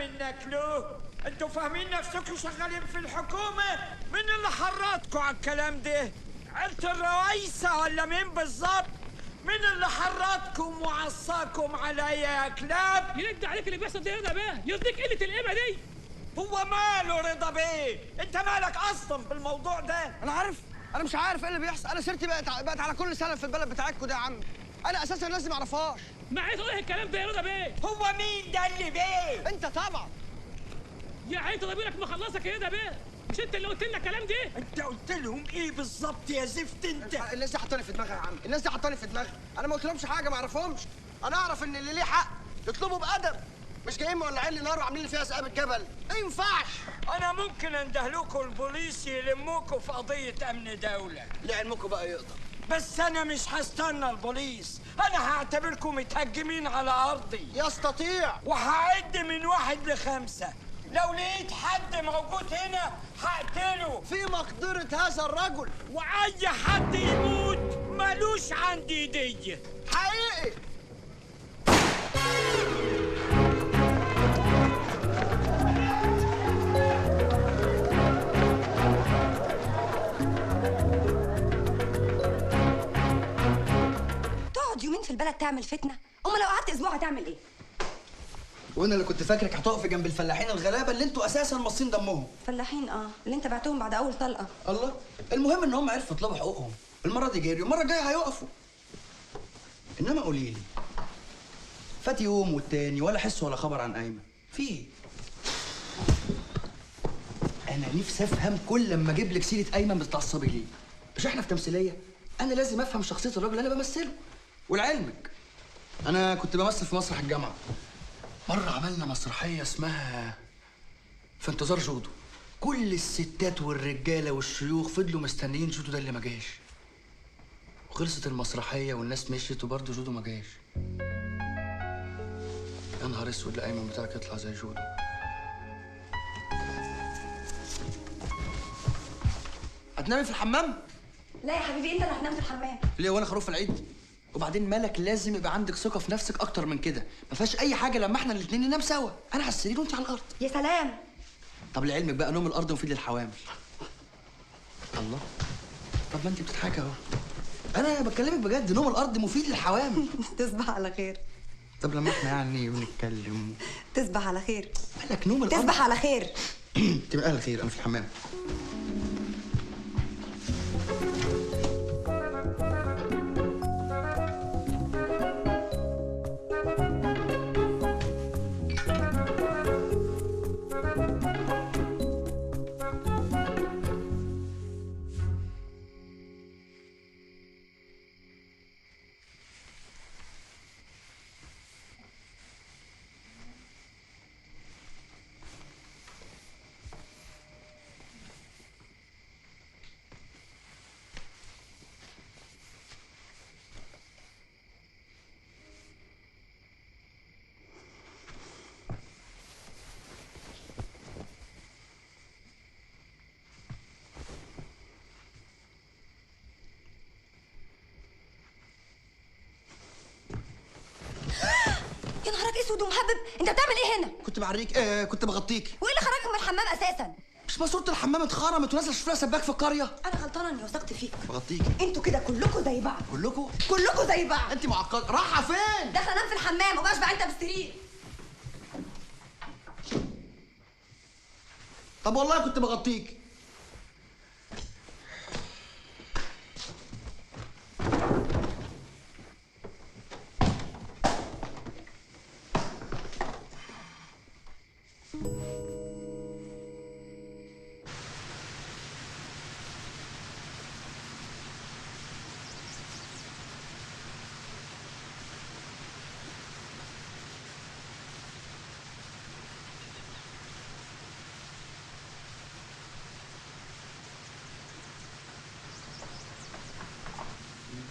منك له. انتوا فاهمين نفسكم شغالين في الحكومة؟ مين اللي حرضكم على الكلام ده؟ عيلة الرئيسة ولا مين بالظبط؟ مين اللي حرضكم وعصاكم عليا يا كلاب؟ يرد عليك اللي بيحصل ده يا رضا بيه، يرضيك قلة القيمة دي. هو ماله رضا بيه؟ انت مالك اصلا بالموضوع ده؟ انا عارف، انا مش عارف ايه اللي بيحصل. انا سيرتي بقت على كل سنه في البلد بتاعتكم ده يا عم. انا اساسا لازم ما اعرفهاش. ما عايز اقول الكلام ده يا رضا بيه. هو مين ده اللي بيه؟ انت طبعا. يا عيني ضميرك مخلصك يا رضا بيه، مش انت اللي قلت لنا الكلام ده؟ انت قلت لهم ايه بالظبط يا زفت انت؟ الناس دي حطاني في دماغها يا عم، الناس دي حطاني في دماغها. انا ما قلتلهمش حاجه، ما اعرفهمش. انا اعرف ان اللي ليه حق يطلبوا بادب، مش جايين مولعين لي نار وعاملين لي فيها سقاب الجبل. ما ينفعش. انا ممكن اندهلكوا البوليس يلموكوا في قضيه امن دوله. لعلمكم بقى يقدر. بس انا مش هستنى البوليس، انا هعتبركم متهجمين على ارضي. يستطيع. وهعد من 1 ل5. لو لقيت حد موجود هنا هقتله في مقدرة هذا الرجل، واي حد يموت ملوش عندي دية حقيقي. تقعد يومين في البلد تعمل فتنه؟ لو قعدت اسبوع هتعمل ايه؟ وانا اللي كنت فاكرك هتقفي جنب الفلاحين الغلابه اللي انتوا اساسا مصين دمهم. فلاحين اللي انت بعتهم بعد اول طلقه. الله، المهم ان هم عرفوا يطلبوا حقوقهم. المره دي جريوا، المره الجايه هيقفوا. انما قولي لي، فات يوم والتاني ولا حس ولا خبر عن ايمن، في ايه؟ انا نفسي افهم كل لما اجيب لك سيره ايمن بتتعصبي ليه؟ مش احنا في تمثيليه؟ انا لازم افهم شخصيه الراجل اللي انا بمثله. ولعلمك انا كنت بمثل في مسرح الجامعه. مرة عملنا مسرحية اسمها في انتظار جودو. كل الستات والرجالة والشيوخ فضلوا مستنيين جودو ده اللي ما جاش. وخلصت المسرحية والناس مشيت وبرضه جودو ما جاش. يا نهار اسود، الايمن بتاعك يطلع زي جودو. هتنامي في الحمام؟ لا يا حبيبي، انت اللي هتنام في الحمام. ليه وانا خروف في العيد؟ وبعدين مالك لازم يبقى عندك ثقة في نفسك أكتر من كده، ما فيهاش أي حاجة لما احنا الاتنين ننام سوا، أنا على السرير وأنت على الأرض. يا سلام. طب لعلمك بقى نوم الأرض مفيد للحوامل. الله، طب ما أنت بتضحكي أهو. أنا بكلمك بجد، نوم الأرض مفيد للحوامل. تصبح على خير. طب لما احنا يعني بنتكلم. تصبح على خير. مالك نوم الأرض؟ تصبح على خير. تبقى أهل خير، أنا في الحمام. يا نهارك اسود ومهبب، انت بتعمل ايه هنا؟ كنت بعريك، كنت بغطيك. وايه اللي خرجك من الحمام اساسا؟ مش ماسورة الحمام اتخرمت ونازله اشوف لها سباك في القريه. انا غلطانه اني وثقت فيك. بغطيك. انتوا كده كلكم زي بعض. كلكم زي بعض. انت معقده. رايحه فين؟ داخله انام في الحمام وبشبع انت بالسرير. طب والله كنت بغطيك.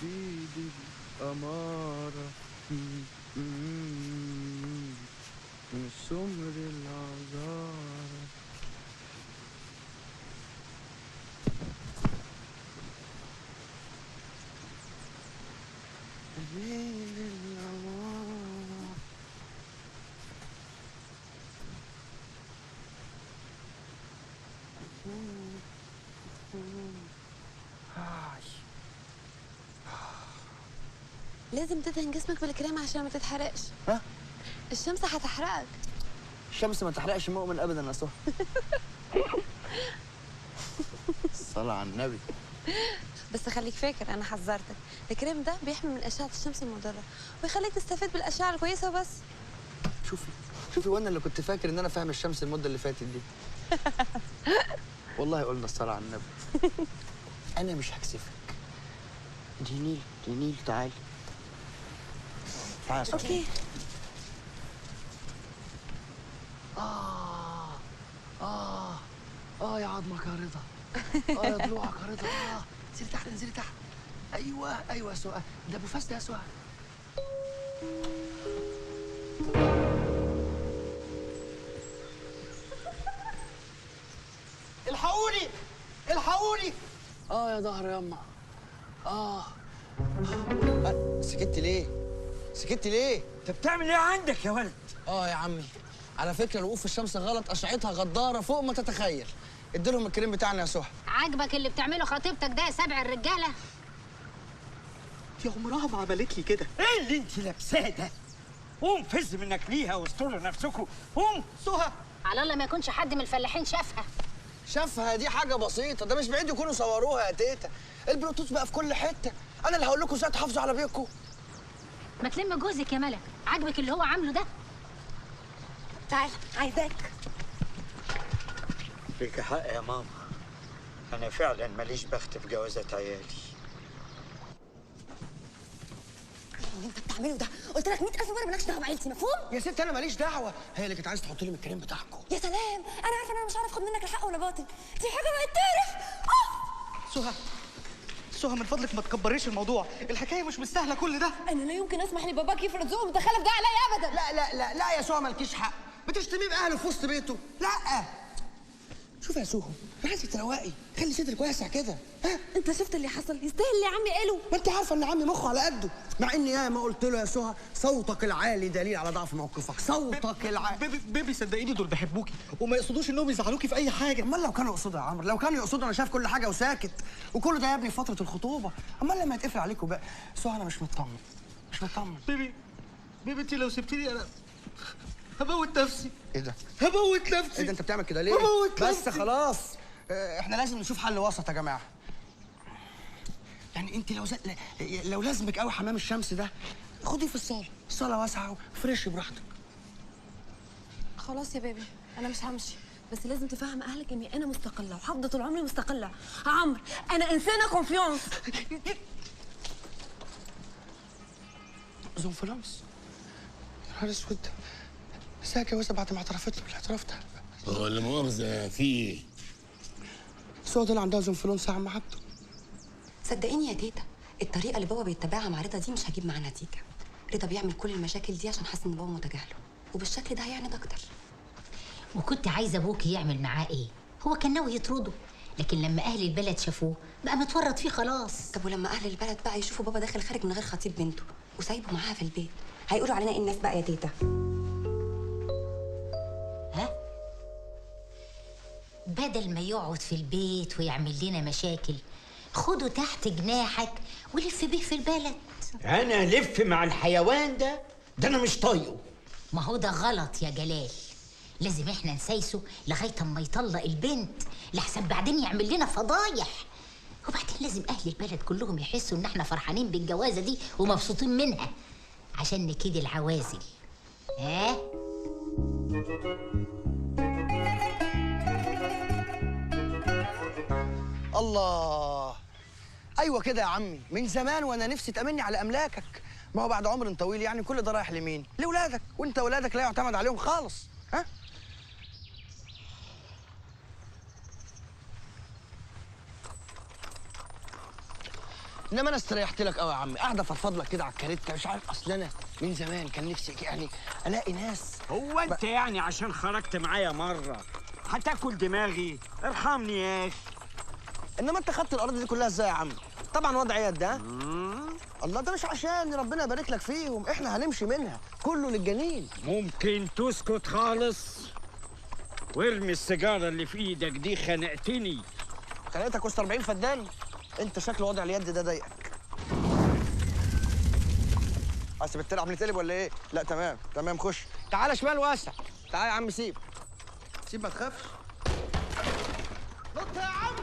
دي أمارة من سمر العذارى. بين الأمارة لازم تدهن جسمك بالكريم عشان ما تتحرقش. ها؟ الشمس هتحرقك. الشمس ما تحرقش مؤمن ابدا يا سهى. الصلاة على النبي. بس خليك فاكر انا حذرتك، الكريم ده بيحمي من اشعه الشمس المضره ويخليك تستفيد بالاشعه الكويسه وبس. شوفي وانا اللي كنت فاكر ان انا فاهم الشمس المده اللي فاتت دي. والله قلنا الصلاة على النبي. انا مش هكسفك. دي نيل تعالي. تعالي يا سهى. اوكي. يا عظمك يا رضا. يا ضلوعك يا رضا. انزلي تحت انزلي تحت. ايوه يا سهى، ده ابو فاس ده يا سهى. الحقوني. يا ظهر ياما. سكت ليه؟ انت بتعمل ايه عندك يا ولد؟ يا عمي، على فكره الوقوف في الشمس غلط، اشعتها غداره فوق ما تتخيل. اديلهم الكريم بتاعنا يا سهى. عاجبك اللي بتعمله خطيبتك ده يا سبع الرجاله؟ دي عمرها ما عملت لي كده. ايه اللي انت لابساه ده؟ قوم فز منك ليها واستروا نفسكم. قوم. سهى على الله ما يكونش حد من الفلاحين شافها. دي حاجه بسيطه، ده مش بعيد يكونوا صوروها يا تيتا. البلوتوث بقى في كل حته، انا اللي هقول لكم ازاي تحافظوا على بيتكم. ما تلم جوزك يا ملك، عاجبك اللي هو عامله ده؟ تعال عايزاك. ليك حق يا ماما، انا فعلا ماليش بخت في جوازة عيالي. اللي انت بتعمله ده قلت لك 100,000 مره مالكش دعوه بعيلتي، مفهوم؟ يا ست انا ماليش دعوه، هي اللي كانت عايزه تحط لي من الكريم بتاعكم. يا سلام، انا عارفه ان انا مش عارف اخد منك الحق ولا باطل، دي حاجه بقت تقرف. سهى من فضلك ما تكبريش الموضوع، الحكايه مش مستاهله كل ده. انا لا يمكن اسمح لباباك يفرض ذوقه متخلف ده عليا ابدا. لا يا سهى مالكيش حق، بتشتميه باهله في وسط بيته. لا شوفي يا سهى، انا عايزك تروقي، خلي صدرك واسع كده. انت شفت اللي حصل؟ يستاهل اللي عمي قاله. ما انت عارفه ان عمي مخه على قده، مع اني ياما قلت له يا سهى صوتك العالي دليل على ضعف موقفك. صوتك العالي. بيبي صدقيني دول بيحبوكي وما يقصدوش انهم يزعلوكي في اي حاجه. امال لو كانوا يقصدوا يا عمرو، لو كانوا يقصدوا انا شايف كل حاجه وساكت، وكل ده يا ابني في فتره الخطوبه. امال لما يتقفل عليكم بقى. سهى انا مش مطمن. بيبي انت لو سبتيني انا هموت نفسي. ايه ده؟ هموت نفسي. ايه ده انت بتعمل كده ليه؟ بس خلاص، احنا لازم نشوف حل وسط يا جماعه. يعني انت لو لازمك قوي حمام الشمس ده، خديه في الصاله واسعه وفريش براحتك. خلاص يا بيبي انا مش همشي، بس لازم تفهم اهلك اني انا مستقله وهفضل طول عمري مستقله. يا عمرو انا انسانه كونفيونس. زنفلانس؟ يا نهار اسود، ازاي جوازها بعد ما اعترفت له بالاعتراف ده؟ هو لا مؤاخذة في ايه؟ سهى اللي عندها زنفلانس يا عم عبده. صدقيني يا تيتا، الطريقه اللي بابا بيتبعها مع رضا دي مش هجيب معاه نتيجه. رضا بيعمل كل المشاكل دي عشان حاسس ان بابا متجاهله، وبالشكل ده هيعند اكتر. وكنت عايزه ابوكي يعمل معاه ايه؟ هو كان ناوي يطرده، لكن لما اهل البلد شافوه بقى متورط فيه خلاص. طب ولما اهل البلد بقى يشوفوا بابا داخل خارج من غير خطيب بنته وسايبه معاها في البيت، هيقولوا علينا ايه الناس بقى يا تيتا؟ بدل ما يقعد في البيت ويعمل لنا مشاكل، خده تحت جناحك ولف بيه في البلد. انا الف مع الحيوان ده انا مش طايقه. ما هو ده غلط يا جلال، لازم احنا نسايسه لغايه اما يطلق البنت، لحسن بعدين يعمل لنا فضايح. وبعدين لازم اهل البلد كلهم يحسوا ان احنا فرحانين بالجوازه دي ومبسوطين منها عشان نكيد العوازل. الله، ايوه كده يا عمي، من زمان وانا نفسي تامني على املاكك. ما هو بعد عمر طويل يعني كل ده رايح لمين؟ لاولادك، وانت ولادك لا يعتمد عليهم خالص. انما انا استريحت لك قوي يا عمي، قاعده فضفض لك كده على الكاريتا. مش عارف، اصل انا من زمان كان نفسي يعني الاقي ناس. هو انت يعني عشان خرجت معايا مره هتاكل دماغي؟ ارحمني يا اخي. انما انت خدت الارض دي كلها ازاي يا عم؟ طبعا وضع يد. الله، ده مش عشان ربنا يبارك لك فيهم، احنا هنمشي منها، كله للجنين. ممكن تسكت خالص وارمي السيجاره اللي في ايدك دي، خنقتني. خنقتك وسط 40 فدان؟ انت شكل وضع اليد ده ضايقك. حاسب بتلعب نتقلب ولا ايه؟ لا تمام تمام خش. تعالى شمال واسع. تعالى يا عم سيب. سيب ما تخافش. نط يا عم.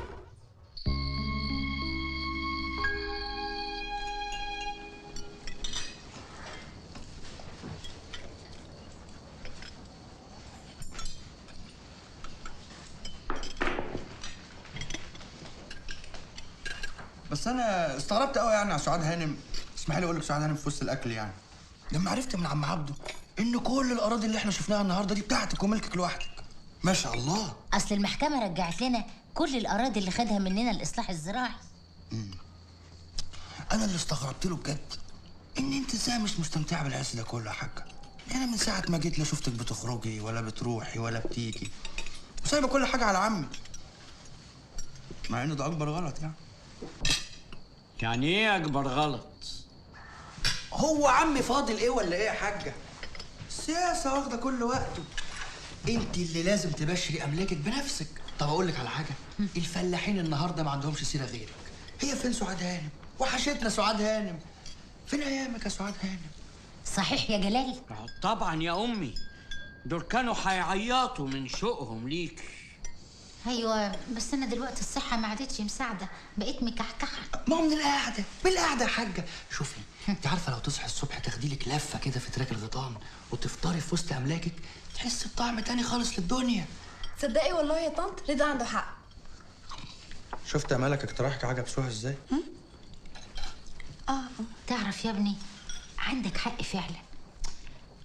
بس انا استغربت قوي يعني على سعاد هانم. اسمح لي اقول لك سعاد هانم في وسط الاكل يعني لما عرفت من عم عبده ان كل الاراضي اللي احنا شفناها النهارده دي بتاعتك وملكك لوحدك. ما شاء الله. اصل المحكمه رجعت لنا كل الاراضي اللي خدها مننا الاصلاح الزراعي. انا اللي استغربت له بجد ان انت ازاي مش مستمتعه بالعز ده كله يا حاجه. انا من ساعه ما جيت لا شفتك بتخرجي ولا بتروحي ولا بتيجي وسايبه كل حاجه على عمي، مع ان ده اكبر غلط يعني. يعني ايه اكبر غلط؟ هو عمي فاضل ايه ولا ايه يا حاجه؟ السياسه واخده كل وقته. انت اللي لازم تبشري املاكك بنفسك. طب اقول لك على حاجه، الفلاحين النهارده ما عندهمش سيره غيرك. هي فين سعاد هانم؟ وحشتنا سعاد هانم. فين ايامك يا سعاد هانم؟ صحيح يا جلال؟ طبعا يا امي، دول كانوا هيعيطوا من شوقهم ليك. ايوه بس انا دلوقتي الصحه ما عادتش مساعده، بقيت مكحكحه. ما هو من القعده، من القعده يا حاجه. شوفي انت عارفه لو تصحي الصبح تاخدي لك لفه كده في تراك الغيطان وتفطري في وسط املاكك تحسي بطعم تاني خالص للدنيا. تصدقي والله يا طنط رضا عنده حق. شفت يا مالك اقتراحك عجب سهى ازاي؟ تعرف يا ابني عندك حق فعلا،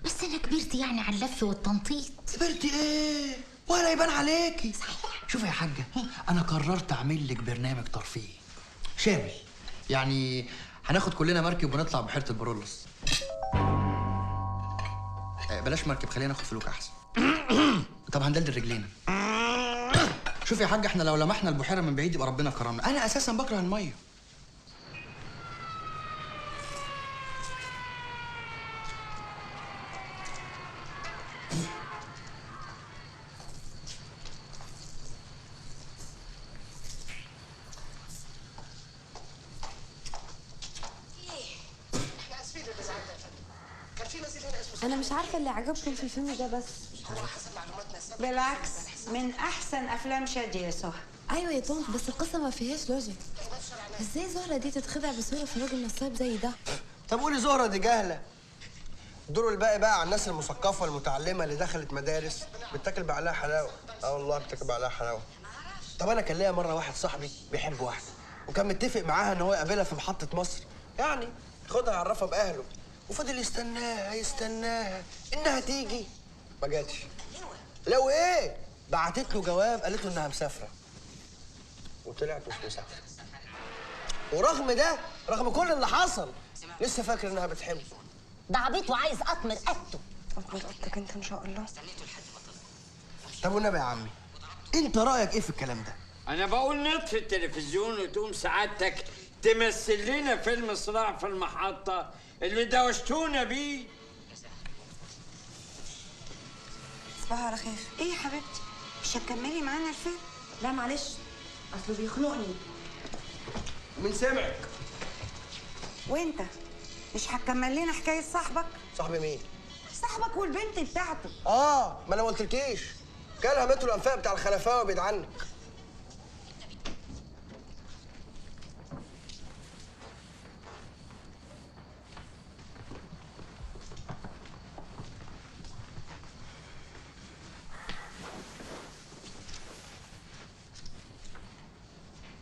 بس انا كبرت يعني على اللف والتنطيط. كبرتي ايه؟ ولا يبان عليكي. صحيح. شوفي يا حاجه، انا قررت اعمل لك برنامج ترفيهي شامل. يعني هناخد كلنا مركب ونطلع بحيره البرولس. بلاش مركب، خلينا ناخد فلوك احسن. طب هندلدل رجلينا. شوفي يا حاجه، احنا لو لمحنا البحيره من بعيد يبقى ربنا كرمنا. انا اساسا بكره الميه. انا مش عارفه اللي عجبكم في الفيلم ده، بس بالعكس من احسن افلام شادي يا سهى. ايوه يا طنط، بس القصه ما فيهاش لوجيك. ازاي زهره دي تتخدع بسهوله في راجل نصاب زي ده؟ طب قولي زهره دي جاهله. الدور الباقي بقى على الناس المثقفه المتعلمه اللي دخلت مدارس بتاكل بعلاها حلاوه. والله بتاكل بعلاها حلاوه. طب انا كان ليا مره واحد صاحبي بيحب واحده وكان متفق معاها ان هو يقابلها في محطه مصر، يعني ياخدها يعرفها باهله، وفضل يستناها انها تيجي. ما جاتش. لو ايه بعتت له جواب قالت له انها مسافره وطلعت مش مسافره. ورغم ده، رغم كل اللي حصل، لسه فاكر انها بتحبه. ده عبيط وعايز اطمر قدته. اطمر قدتك انت ان شاء الله. طب والنبي يا عمي، انت رايك ايه في الكلام ده؟ انا بقول نطفي التلفزيون وتقوم سعادتك تمثل لنا فيلم صراع في المحطه اللي دوشتونا بيه. صباح على خير. ايه يا حبيبتي، مش هتكملي معانا الفيلم؟ لا معلش، اصله بيخنقني. مين سمعك؟ وانت مش هتكمل لنا حكايه صاحبك؟ صاحبي مين؟ صاحبك والبنت بتاعته. ما انا ما قلتلكيش. كلها مترو الانفاق بتاع الخلفاوي بعيد عنك.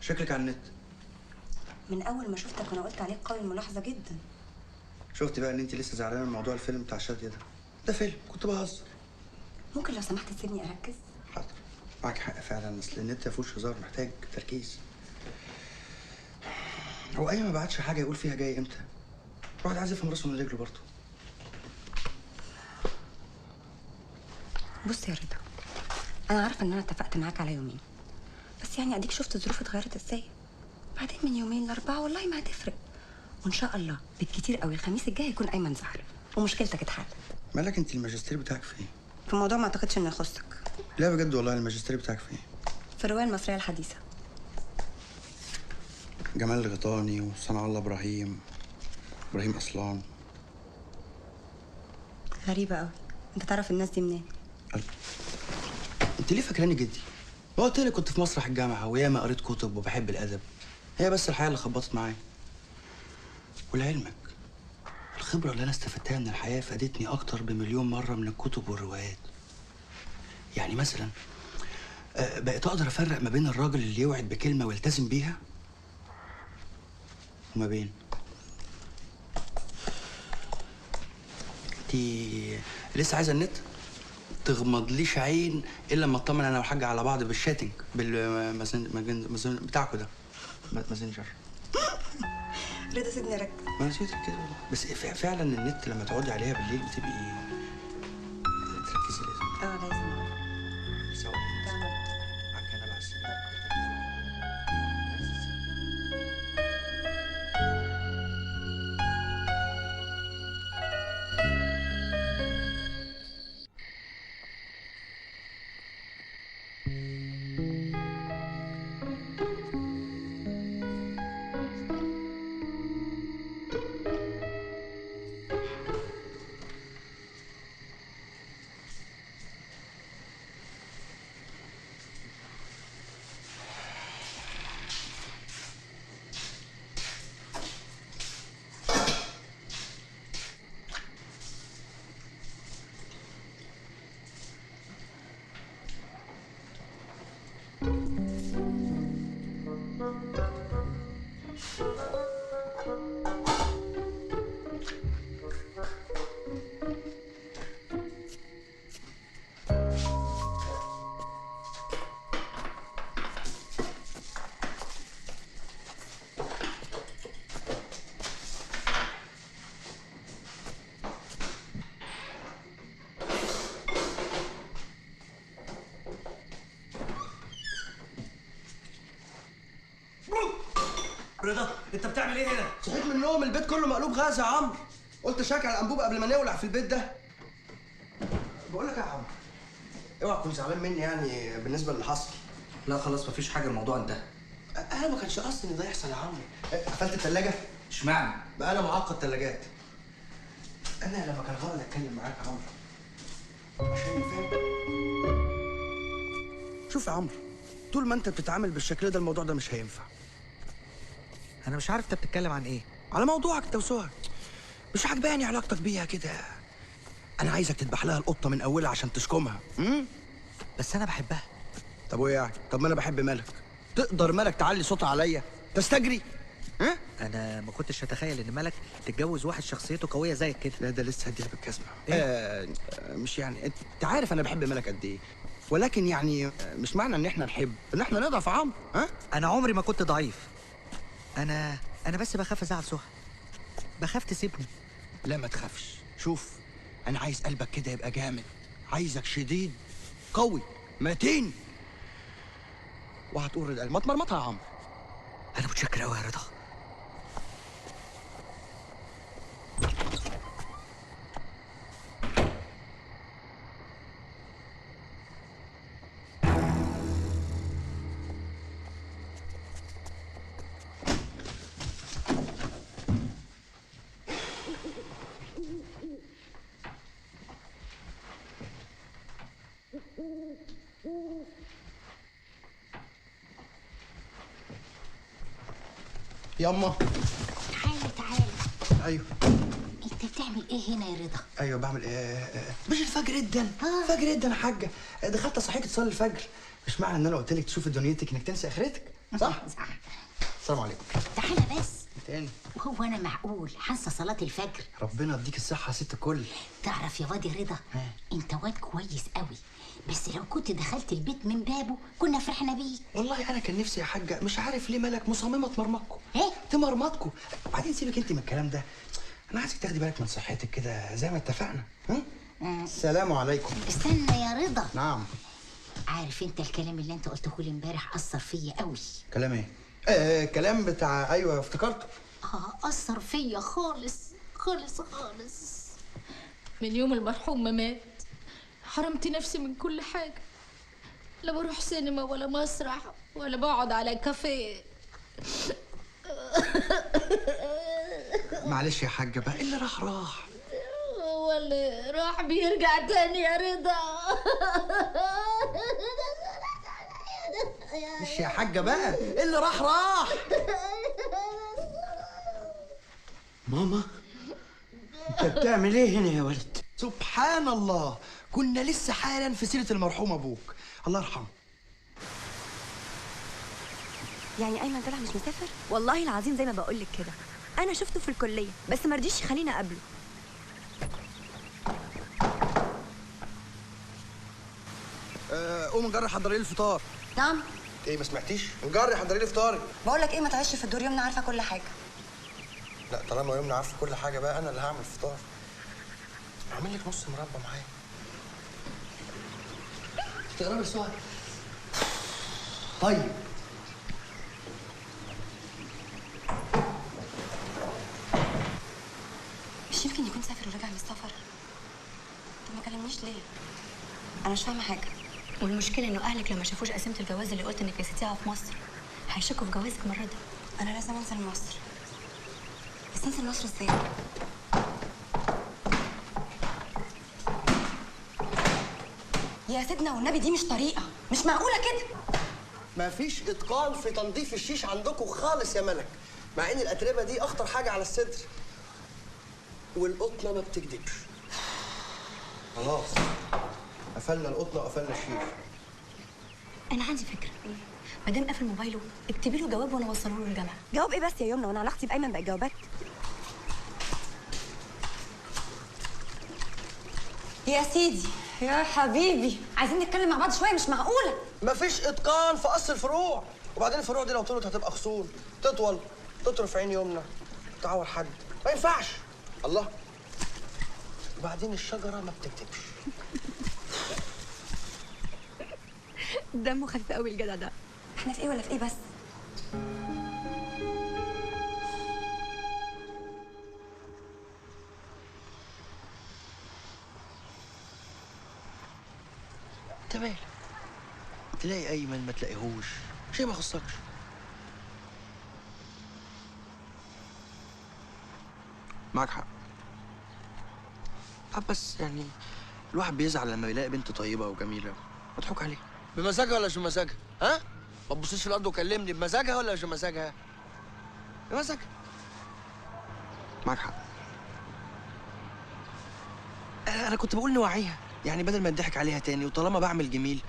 شكلك على النت. من اول ما شفتك وانا قلت عليك قوي الملاحظه جدا. شفتي بقى ان انت لسه زعلانه من موضوع الفيلم بتاع شاديه ده؟ ده فيلم، كنت بهزر. ممكن لو سمحت تسيبني اركز؟ حاضر، معاك حق فعلا، اصل النت ما فيهوش هزار، محتاج تركيز. هو اي ما بعتش حاجه يقول فيها جاي امتى؟ الواحد عايز يفهم راسه من رجله برضه. بص يا رضا، انا عارفه ان انا اتفقت معاك على يومين، بس يعني اديك شفت الظروف اتغيرت ازاي. بعدين من يومين ل4 والله ما هتفرق، وان شاء الله بالكتير قوي الخميس الجاي يكون ايمن ظهر ومشكلتك اتحلت. مالك انت الماجستير بتاعك فين؟ في موضوع ما اعتقدش انه يخصك. لا بجد والله، الماجستير بتاعك فين؟ في الروايه المصريه الحديثه. جمال الغيطاني وصنع الله ابراهيم اصلان. غريبه قوي. انت تعرف الناس دي منين؟ انت ليه فاكراني جدي؟ ما قلت لك كنت في مسرح الجامعه وياما قريت كتب وبحب الادب. هي بس الحياه اللي خبطت معايا. ولعلمك الخبره اللي انا استفدتها من الحياه فادتني اكتر بمليون مره من الكتب والروايات. يعني مثلا بقيت اقدر افرق ما بين الراجل اللي يوعد بكلمه ويلتزم بيها وما بين انتي لسه عايزه النت؟ تغمضليش عين الا لما اطمن انا والحاجه على بعض بالشاتنج بتاعكوا ده ماسنجر. رضا سيبني اركز. ما انا نسيت كده والله. بس فعلا النت لما تقعدي عليها بالليل بتبقي تركزي لازم. لازم. سوا معاك انا مع السلامه. رضا انت بتعمل ايه هنا؟ صحيت من النوم البيت كله مقلوب غاز يا عمرو. قلت شاك على الانبوبه قبل ما نولع في البيت ده. بقول لك يا عمرو اوعى تكون زعلان مني يعني بالنسبه للي حصل. لا خلاص مفيش حاجه، الموضوع انتهى. انا ما كانش قصدي ان ده يحصل يا عمرو. قفلت الثلاجه؟ اشمعنى؟ بقى انا معقد ثلاجات. انا لما كان غلط اتكلم معاك يا عمرو عشان فاهم. شوف يا عمرو، طول ما انت بتتعامل بالشكل ده الموضوع ده مش هينفع. انا مش عارف انت بتتكلم عن ايه. على موضوعك انت وسهى. مش عجباني علاقتك بيها كده. انا عايزك تذبح لها القطه من اولها عشان تشكمها. بس انا بحبها. طب وايه يعني؟ طب ما انا بحب ملك. تقدر ملك تعلي صوتها عليا؟ تستجري؟ ها؟ انا ما كنتش اتخيل ان ملك تتجوز واحد شخصيته قويه زيك كده. لا ده لسه هديها بالكزمه. مش يعني انت عارف انا بحب ملك قد ايه، ولكن يعني مش معنى ان احنا نحب ان احنا نضعف يا عمرو. ها؟ انا عمري ما كنت ضعيف. انا بس بخاف ازعل سهى. بخاف تسيبني. لا ما تخافش. شوف انا عايز قلبك كده يبقى جامد. عايزك شديد قوي متين. وهتقول رضا ما تمرمطها يا عمرو. انا متشكر قوي يا رضا. ياما تعالى. ايوه انت بتعمل ايه هنا يا رضا؟ ايوه بعمل ايه؟ مش الفجر جدا. فجر جدا يا حاجه. دخلت اصحيك تصلي الفجر. مش معنى ان انا قلت لك تشوفي دنيتك انك تنسي اخرتك. صح؟ السلام عليكم. تعالى بس. تاني. وهو انا معقول هنسى صلاه الفجر؟ ربنا يديك الصحه يا ست الكل. تعرف يا واد رضا، انت واد كويس قوي، بس لو كنت دخلت البيت من بابه كنا فرحنا بيك. والله انا كان نفسي يا حاجه، مش عارف ليه ملك مصممه تمرمطكم. ايه؟ تمرمطكم. بعدين سيبك انت من الكلام ده. انا عايزك تاخدي بالك من صحتك كده زي ما اتفقنا. السلام عليكم. استنى يا رضا. نعم. عارف انت الكلام اللي انت قلته لي امبارح اثر فيا قوي. كلام ايه؟ كلام بتاع ايوه افتكرته. اثر فيا خالص خالص خالص. من يوم المرحوم ما مات حرمت نفسي من كل حاجة. لا بروح سينما ولا مسرح ولا بقعد على كافيه. معلش يا حاجة بقى اللي راح. هو اللي راح بيرجع تاني يا رضا. مش يا حاجه بقى، اللي راح راح. ماما انت بتعمل ايه هنا يا ولد؟ سبحان الله، كنا لسه حالا في سيره المرحوم ابوك الله يرحمه. يعني ايمن طلع مش مسافر؟ والله العظيم زي ما بقول لك كده، انا شفته في الكليه بس ما رضيش يخليني اقابله. قوم نجري حضري لي الفطار. نعم. ايه ما سمعتيش؟ نجري حضري لي فطاري. بقول لك ايه، ما تعيش في الدور، يمنى عارفه كل حاجه. لا طالما يمنى عارفه كل حاجه بقى انا اللي هعمل الفطار. هعمل لك نص مربى معايا. تقربي السؤال. طيب مش يمكن يكون سافر ورجع من السفر؟ طب ما كلمنيش ليه؟ انا مش فاهمه حاجه. والمشكله انه اهلك لما شافوش قسيمه الجواز اللي قلت انك نسيتيها في مصر هيشكوا في جوازك المره دي. انا لازم انزل مصر. بس انزل مصر ازاي؟ يا سيدنا والنبي دي مش طريقه، مش معقوله كده. مفيش اتقان في تنظيف الشيش عندكم خالص يا ملك، مع ان الاتربه دي اخطر حاجه على الصدر، والقطنه ما بتكدبش. خلاص قفلنا القطنه وقفلنا الشيش. انا عندي فكره، ما دام قافل موبايله اكتبي له جواب وانا اوصله له الجامعه. جواب ايه بس يا يمنى، وانا علاقتي بايمن بقت جوابات؟ يا سيدي يا حبيبي، عايزين نتكلم مع بعض شويه، مش معقوله. مفيش اتقان في قص الفروع، وبعدين الفروع دي لو طولت هتبقى خصول، تطول تطرف عين يمنى، تعور حد، ما ينفعش. الله، وبعدين الشجره ما بتكتبش. دمه خفيف قوي الجدع ده. احنا في ايه ولا في ايه بس؟ انت مالك؟ تلاقي ايمن ما تلاقيهوش، شيء ما يخصكش. معاك حق. بس يعني الواحد بيزعل لما يلاقي بنت طيبه وجميله مضحوك عليها. بمزاجها ولا مش بمزاجها؟ ها؟ ما تبصيش في الارض وكلمني، بمزاجها ولا مش بمزاجها؟ بمزاجها. معاك حق. انا كنت بقول نوعيها، يعني بدل ما نضحك عليها تاني، وطالما بعمل جميل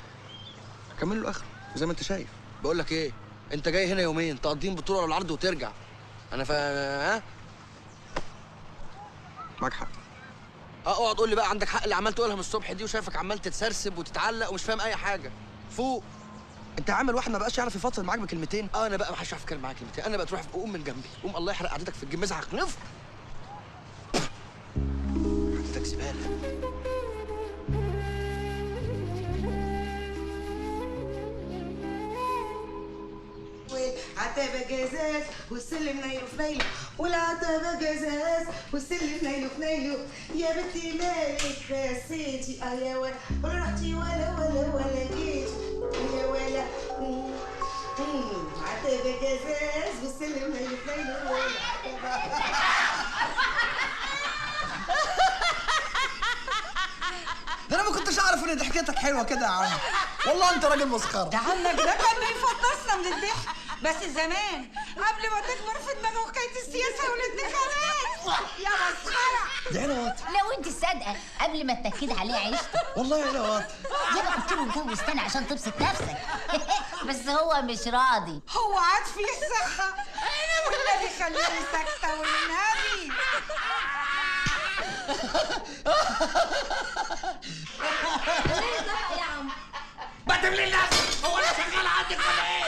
كمل له اخر زي ما انت شايف. بقول لك ايه، انت جاي هنا يومين تقضيهم بالطول ولا العرض وترجع. انا ها؟ معاك حق. اقعد قول لي بقى عندك حق اللي عمال تقولها من الصبح دي، وشايفك عمال تتسرسب وتتعلق ومش فاهم اي حاجه. فوق. انت عامل واحد ما بقاش يعرف يفضفض معاك بكلمتين. انا بقى ما حدش يعرف يتكلم معاك كلمتين، انا بقى تروح قوم من جنبي، قوم الله يحرق قعدتك في الجيم، ازعق نف. قعدتك زباله. عتبة جزاز والسلم نايله في نايله، والعتبة جزاز والسلم نايله في نايله. يا بنتي مالك خسيتي يا ولا رحتي ولا جيتي يا ولا. عتبة جزاز والسلم نايله في نايله. ده انا ما كنتش اعرف ان ضحكتك حلوه كده يا عم، والله انت راجل مسخره. ده عمك ده كان بيفطسنا من الضحك، بس زمان قبل ما تكبر في دماغه حكايه السياسه والانتخابات. يا مسخره. دي انا واطي. لو انت صادقه قبل ما تنكدي عليه عيشتك. والله انا واطي. يبقى قلت له اتجوز تاني عشان تبسط نفسك. بس هو مش راضي. هو عاد فيه الصحه. والنبي خليني ساكته والنبي. يا عم ما تبلي نفسك، هو انا شغال عندك ولا ايه؟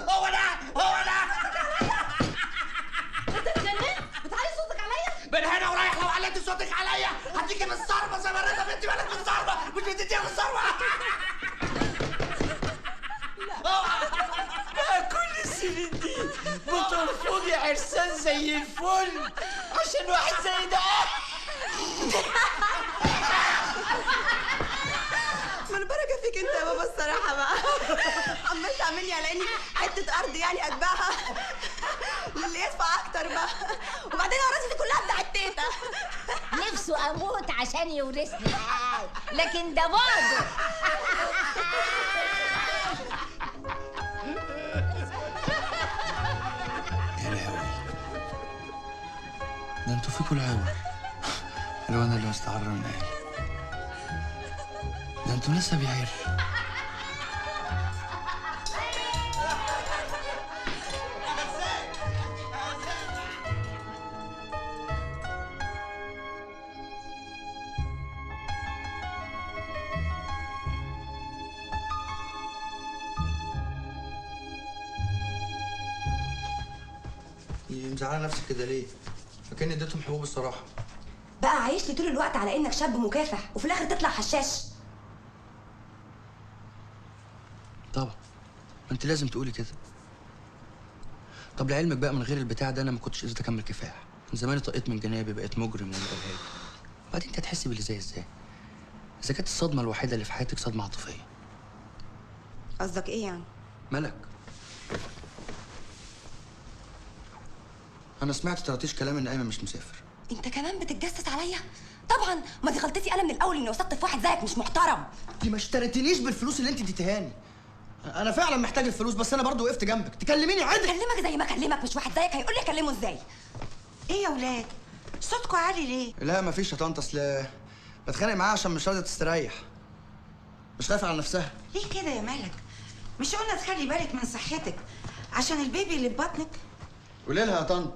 هو ده انت اتجننت؟ بتعلي صوتك عليا؟ من هنا ورايح لو عليتي صوتك عليا هديكي بالصرمه زي ما رضا بنتي مالك بالصرمه، مش بتديها بالصرمه. كل السنين دي بترفضي عرسان زي الفل عشان واحد زي ده. ما البركه فيك انت يا بابا الصراحه بقى. عمال تعملني على اني حته ارض يعني اتباعها للي يدفع اكتر بقى، وبعدين اراضي دي كلها بتاعت تيتا. نفسه اموت عشان يورثني الحال، لكن ده بعده. يا لهوي، ده انتوا فيكوا العور. لو انا اللي مستعر من اهلي، ده انتوا لسه بيعر. مزعله نفسك كده ليه؟ فكاني اديتهم حبوب الصراحه. بقى عايش لي طول الوقت على انك شاب مكافح وفي الاخر تطلع حشاش. طبعا، ما انت لازم تقولي كده. طب لعلمك بقى من غير البتاع ده انا ما كنتش قدرت اكمل كفاح، من زماني طقيت من جنابي، بقيت مجرم ولا ارهابي. وبعدين انت هتحسي باللي ازاي؟ اذا كانت الصدمه الوحيده اللي في حياتك صدمه عاطفيه. قصدك ايه يعني؟ ملك، انا سمعت طرطيش كلام ان ايمن مش مسافر. انت كمان بتتجسس عليا؟ طبعا، ما دي غلطتي انا من الاول اني وثقت في واحد زيك مش محترم. انت ما اشتريتنيش بالفلوس اللي انت اديتهاني. انا فعلا محتاج الفلوس، بس انا برضو وقفت جنبك. تكلميني عدل. اكلمك زي ما اكلمك، مش واحد زيك هيقول لي اكلمه ازاي. ايه يا ولاد؟ صوتكوا عالي ليه؟ لا مفيش يا طنط، اصل بتخانق معاها عشان مش راضيه تستريح، مش خايفه على نفسها. ليه كده يا ملك؟ مش قلنا تخلي بالك من صحتك عشان البيبي اللي في بطنك؟ قولي لها يا طنط.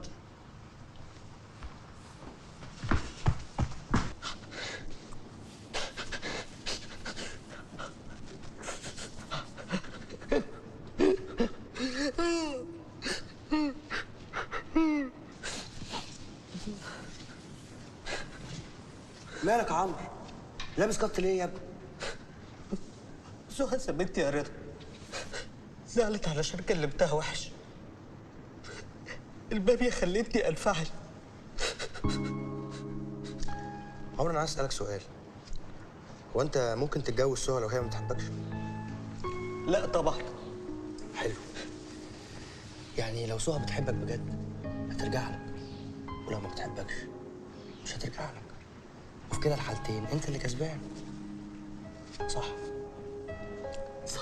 مالك يا عمرو؟ لابس كت ليه يا ابني؟ سهى سابتني يا رضا، زعلت علشان كلمتها وحش. البابية خلتني انفعل. عمرو انا عايز اسالك سؤال، هو انت ممكن تتجوز سهى لو هي ما بتحبكش؟ لا طبعا. حلو، يعني لو سهى بتحبك بجد هترجع لك، ولو ما بتحبكش مش هترجع لك، وفي كده الحالتين انت اللي كسبان. صح؟ صح.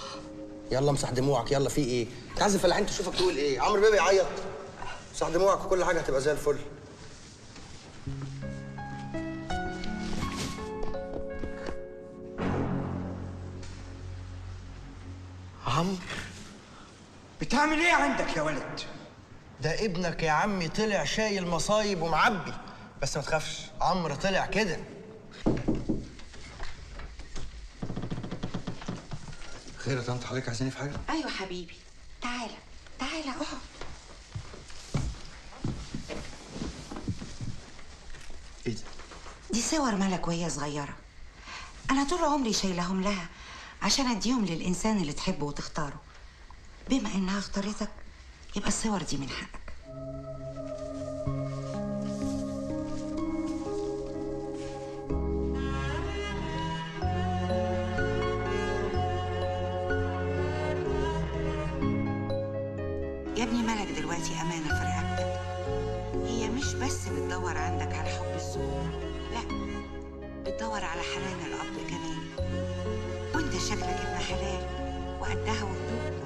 يلا امسح دموعك، يلا في ايه؟ تعزف الفلاحين تشوفك تقول ايه؟ عمرو بيه بيعيط. امسح دموعك وكل حاجه هتبقى زي الفل. عمرو، بتعمل ايه عندك يا ولد؟ ده ابنك يا عمي طلع شايل مصايب ومعبي، بس ما تخافش، عمرو طلع كده. خير يا طنط، حضرتك عايزاني في حاجه؟ ايوه حبيبي، تعالى تعالى اقعد. ايه ده؟ دي صور ملك وهي صغيره، انا طول عمري شايلهم لها عشان اديهم للانسان اللي تحبه وتختاره. بما انها اختارتك يبقى الصور دي من حقك. يا ابني ملك دلوقتي امانه في رقبتك، هي مش بس بتدور عندك على حب الزوج، لا بتدور على حنان الاب كمان، وانت شكلك ابن حلال وقدها وهدوء.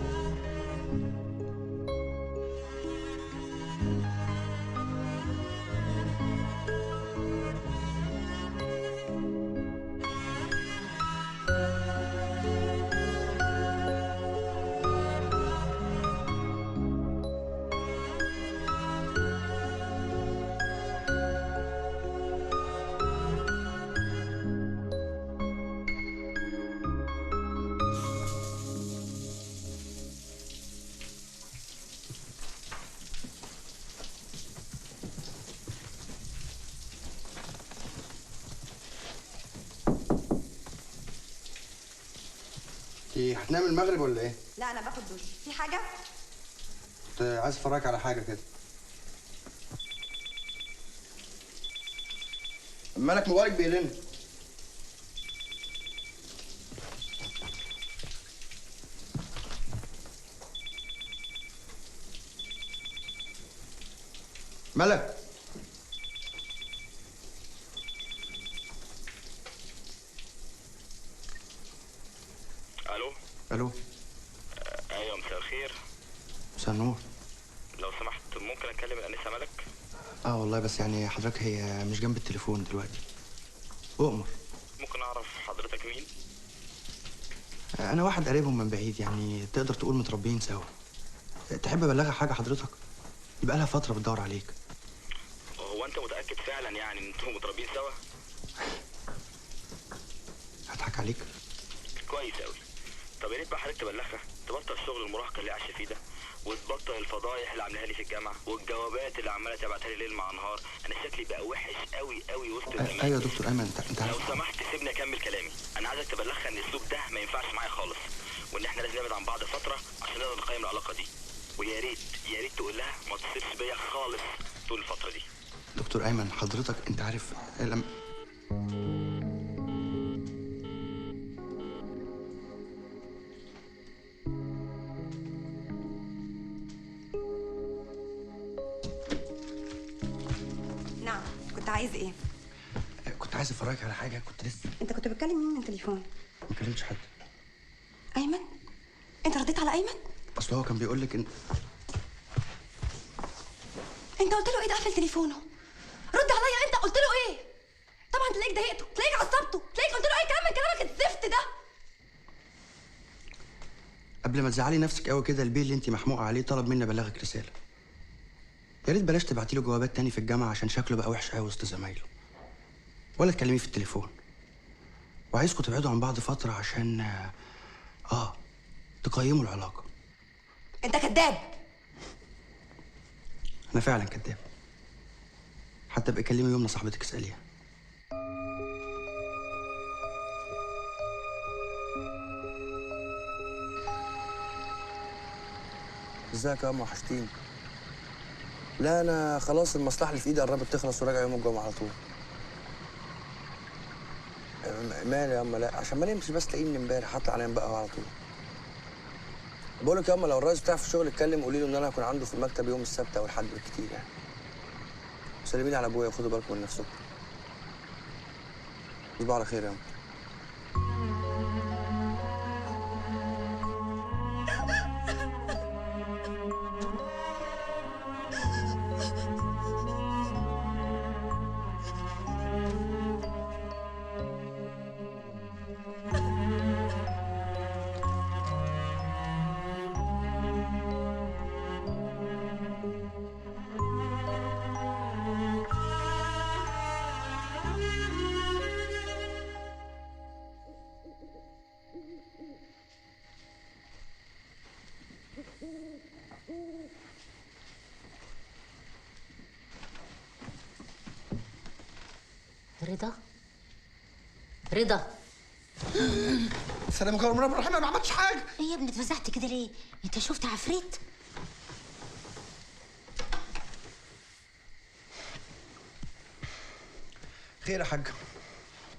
ايه هتنام المغرب ولا ايه؟ لا انا باخد دش. في حاجه؟ كنت عايز افرجك على حاجه كده. مالك موبايلك بيرن؟ مالك؟ الو. ايوه مساء الخير. مساء النور. لو سمحت ممكن اتكلم الانسه ملك؟ والله بس يعني حضرتك هي مش جنب التليفون دلوقتي. اؤمر. ممكن اعرف حضرتك مين؟ انا واحد قريبهم من بعيد، يعني تقدر تقول متربيين سوا. تحب ابلغها حاجه حضرتك؟ يبقى لها فتره بتدور عليك. هو انت متاكد فعلا يعني ان انتوا متربيين سوا؟ هضحك عليك. كويس قوي. طب يا ريت بقى حضرتك تبلغها تبطل شغل المراهقه اللي عايشه فيه ده، وتبطل الفضايح اللي عاملاها لي في الجامعه والجوابات اللي عماله تبعتها لي ليل مع نهار. انا شكلي بقى وحش قوي قوي وسط الزمالك. ايوه يا دكتور ايمن، انت لو عارف. سمحت سيبني اكمل كلامي. انا عايزك تبلغها ان الاسلوب ده ما ينفعش معايا خالص، وان احنا لازم نبعد عن بعض فتره عشان نقدر نقيم العلاقه دي. ويا ريت يا ريت تقول لها ما تتصلش بيا خالص طول الفتره دي. دكتور ايمن حضرتك انت عارف لما نعم، كنت عايز ايه؟ كنت عايز افرجك على حاجه. كنت لسه انت كنت بتكلم مين من التليفون؟ ما كلمتش حد. ايمن؟ انت رديت على ايمن؟ اصل هو كان بيقول لك ان انت قلت له ايه؟ ده قفل تليفونه. رد عليا، انت قلت له ايه؟ طبعا تلاقيك ضايقته، تلاقيك عصبته، تلاقيك قلت له اي كلام من كلامك الزفت ده. قبل ما تزعلي نفسك قوي كده، البيه اللي انت محموقه عليه طلب مني ابلغك رساله. يا ريت بلاش تبعتي له جوابات تاني في الجامعه عشان شكله بقى وحش قوي وسط زمايله، ولا تكلميه في التليفون. وعايزكم تبعدوا عن بعض فتره عشان تقيموا العلاقه. انت كذاب. انا فعلا كذاب. حتى ابقى كلمي يمنى صاحبتك اساليها. ازيك يا عم؟ وحشتيني. لا انا خلاص المصلحه اللي في ايدي قربت تخلص وراجع يوم الجمعه على طول. مالي يا اما؟ لا عشان ما نمشي بس تلاقيني من امبارح هطلع انام بقى على طول. بقول لك يا اما لو الرئيس بتاعي في الشغل اتكلم قولي له ان انا هكون عنده في المكتب يوم السبت او الحد بالكتير يعني. سلمي لي على ابويا وخدوا بالكم من نفسكم. تصبحوا على خير يا اما. رضا. السلام عليكم ورحمة الله. انا ما عملتش حاجه. ايه يا ابني اتفزعت كده ليه؟ انت شفت عفريت؟ خير يا حاج؟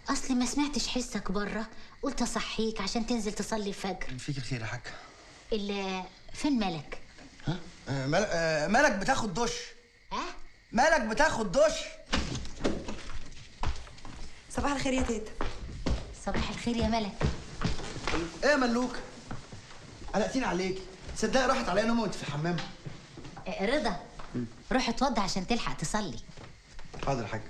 اصلي ما سمعتش حسك بره، قلت اصحيك عشان تنزل تصلي الفجر. فيك الخير يا حاج. فين ملك؟ ملك بتاخد دش. ملك بتاخد دش. صباح الخير يا تيتا. صباح الخير يا ملك. ايه يا ملوك؟ قلقتيني عليكي. تصدقي راحت عليا نومه وانت في الحمام. رضا روح اتوضى عشان تلحق تصلي. حاضر يا حاج.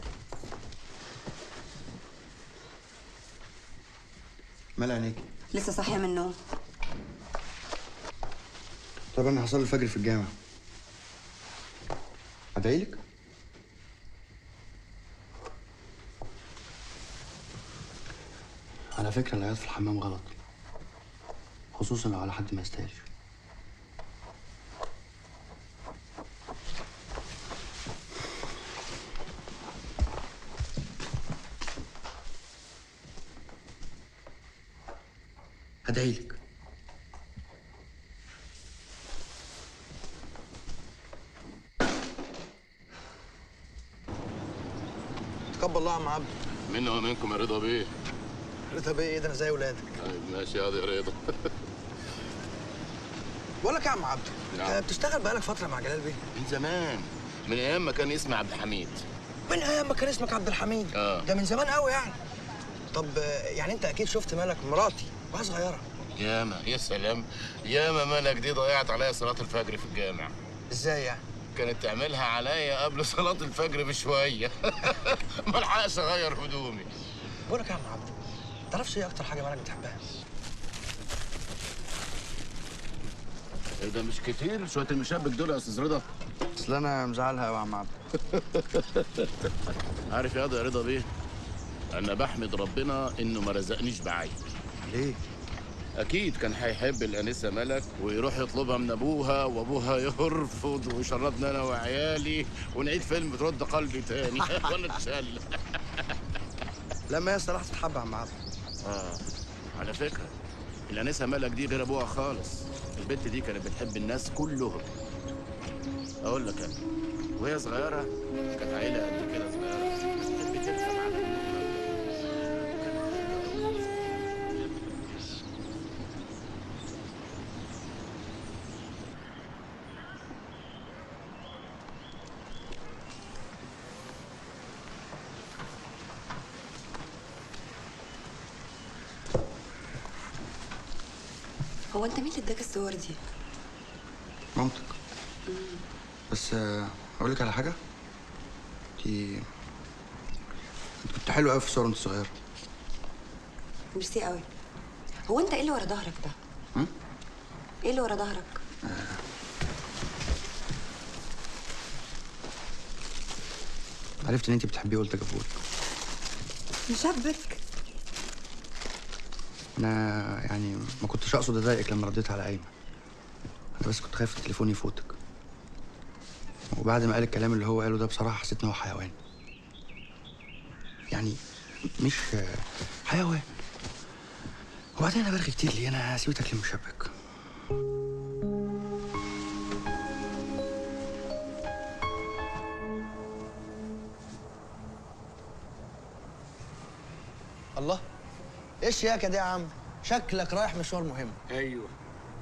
مال عينيكي؟ لسه صاحيه من النوم. طب انا هصلي الفجر في الجامع. ادعيلك؟ على فكرة العياط في الحمام غلط، خصوصا لو على حد ما يستاهلش. هدعيلك. تقبل الله يا عم عبد. منا ومنكم يا رضا بيه. رضا بيه ايه ده؟ انا زي ولادك. طيب ماشي يا رضا. بقول لك يا عم عبد، نعم. بتشتغل بقالك فترة مع جلال بيه؟ من زمان، من ايام ما كان اسمي عبد الحميد. من ايام ما كان اسمك عبد الحميد؟ ده من زمان قوي يعني. طب يعني انت اكيد شفت مالك مراتي وهي صغيرة. ياما يا سلام، ياما مالك دي ضيعت عليا صلاة الفجر في الجامع. ازاي يعني؟ كانت تعملها عليا قبل صلاة الفجر بشوية. ما الحقش اغير هدومي. بقول لك يا عم عبد، تعرفش ايه اكتر حاجه مالك بتحبها؟ ايه ده مش كتير شوية المشبك دول يا استاذ رضا؟ اصل انا مزعلها قوي يا عم عبد. عارف يا رضا بيه؟ انا بحمد ربنا انه ما رزقنيش بعيل. ليه؟ اكيد كان هيحب الانسه ملك ويروح يطلبها من ابوها وابوها يرفض ويشردنا انا وعيالي ونعيد فيلم ترد قلبي تاني وانا اتشل. لما هي صراحه تتحب يا عم عبد. على فكره الانسه ملك دي غير ابوها خالص. البت دي كانت بتحب الناس كلهم. اقول لك انا وهي صغيره كانت عيله قد كده صغيره بتحب ترسم على هو انت مين اللي اداك الصور دي؟ مامتك. بس اقول لك على حاجه. انت كنت حلوه قوي في الصور وانت صغيره. ميرسي قوي. هو انت ايه اللي ورا ظهرك ده؟ ايه اللي ورا ظهرك؟ عرفت ان انت بتحبيه قلت اجيبهولك. مشبك. انا يعني ما كنتش اقصد اضايقك لما رديت على ايمن. انا بس كنت خايف التليفون يفوتك. وبعد ما قال الكلام اللي هو قاله ده بصراحه حسيت ان هو حيوان. يعني مش حيوان. وبعدين انا برغي كتير ليه؟ انا سيبتك للمشبك. الله، ايه الشياكه دي يا عم؟ شكلك رايح مشوار مهم. ايوه،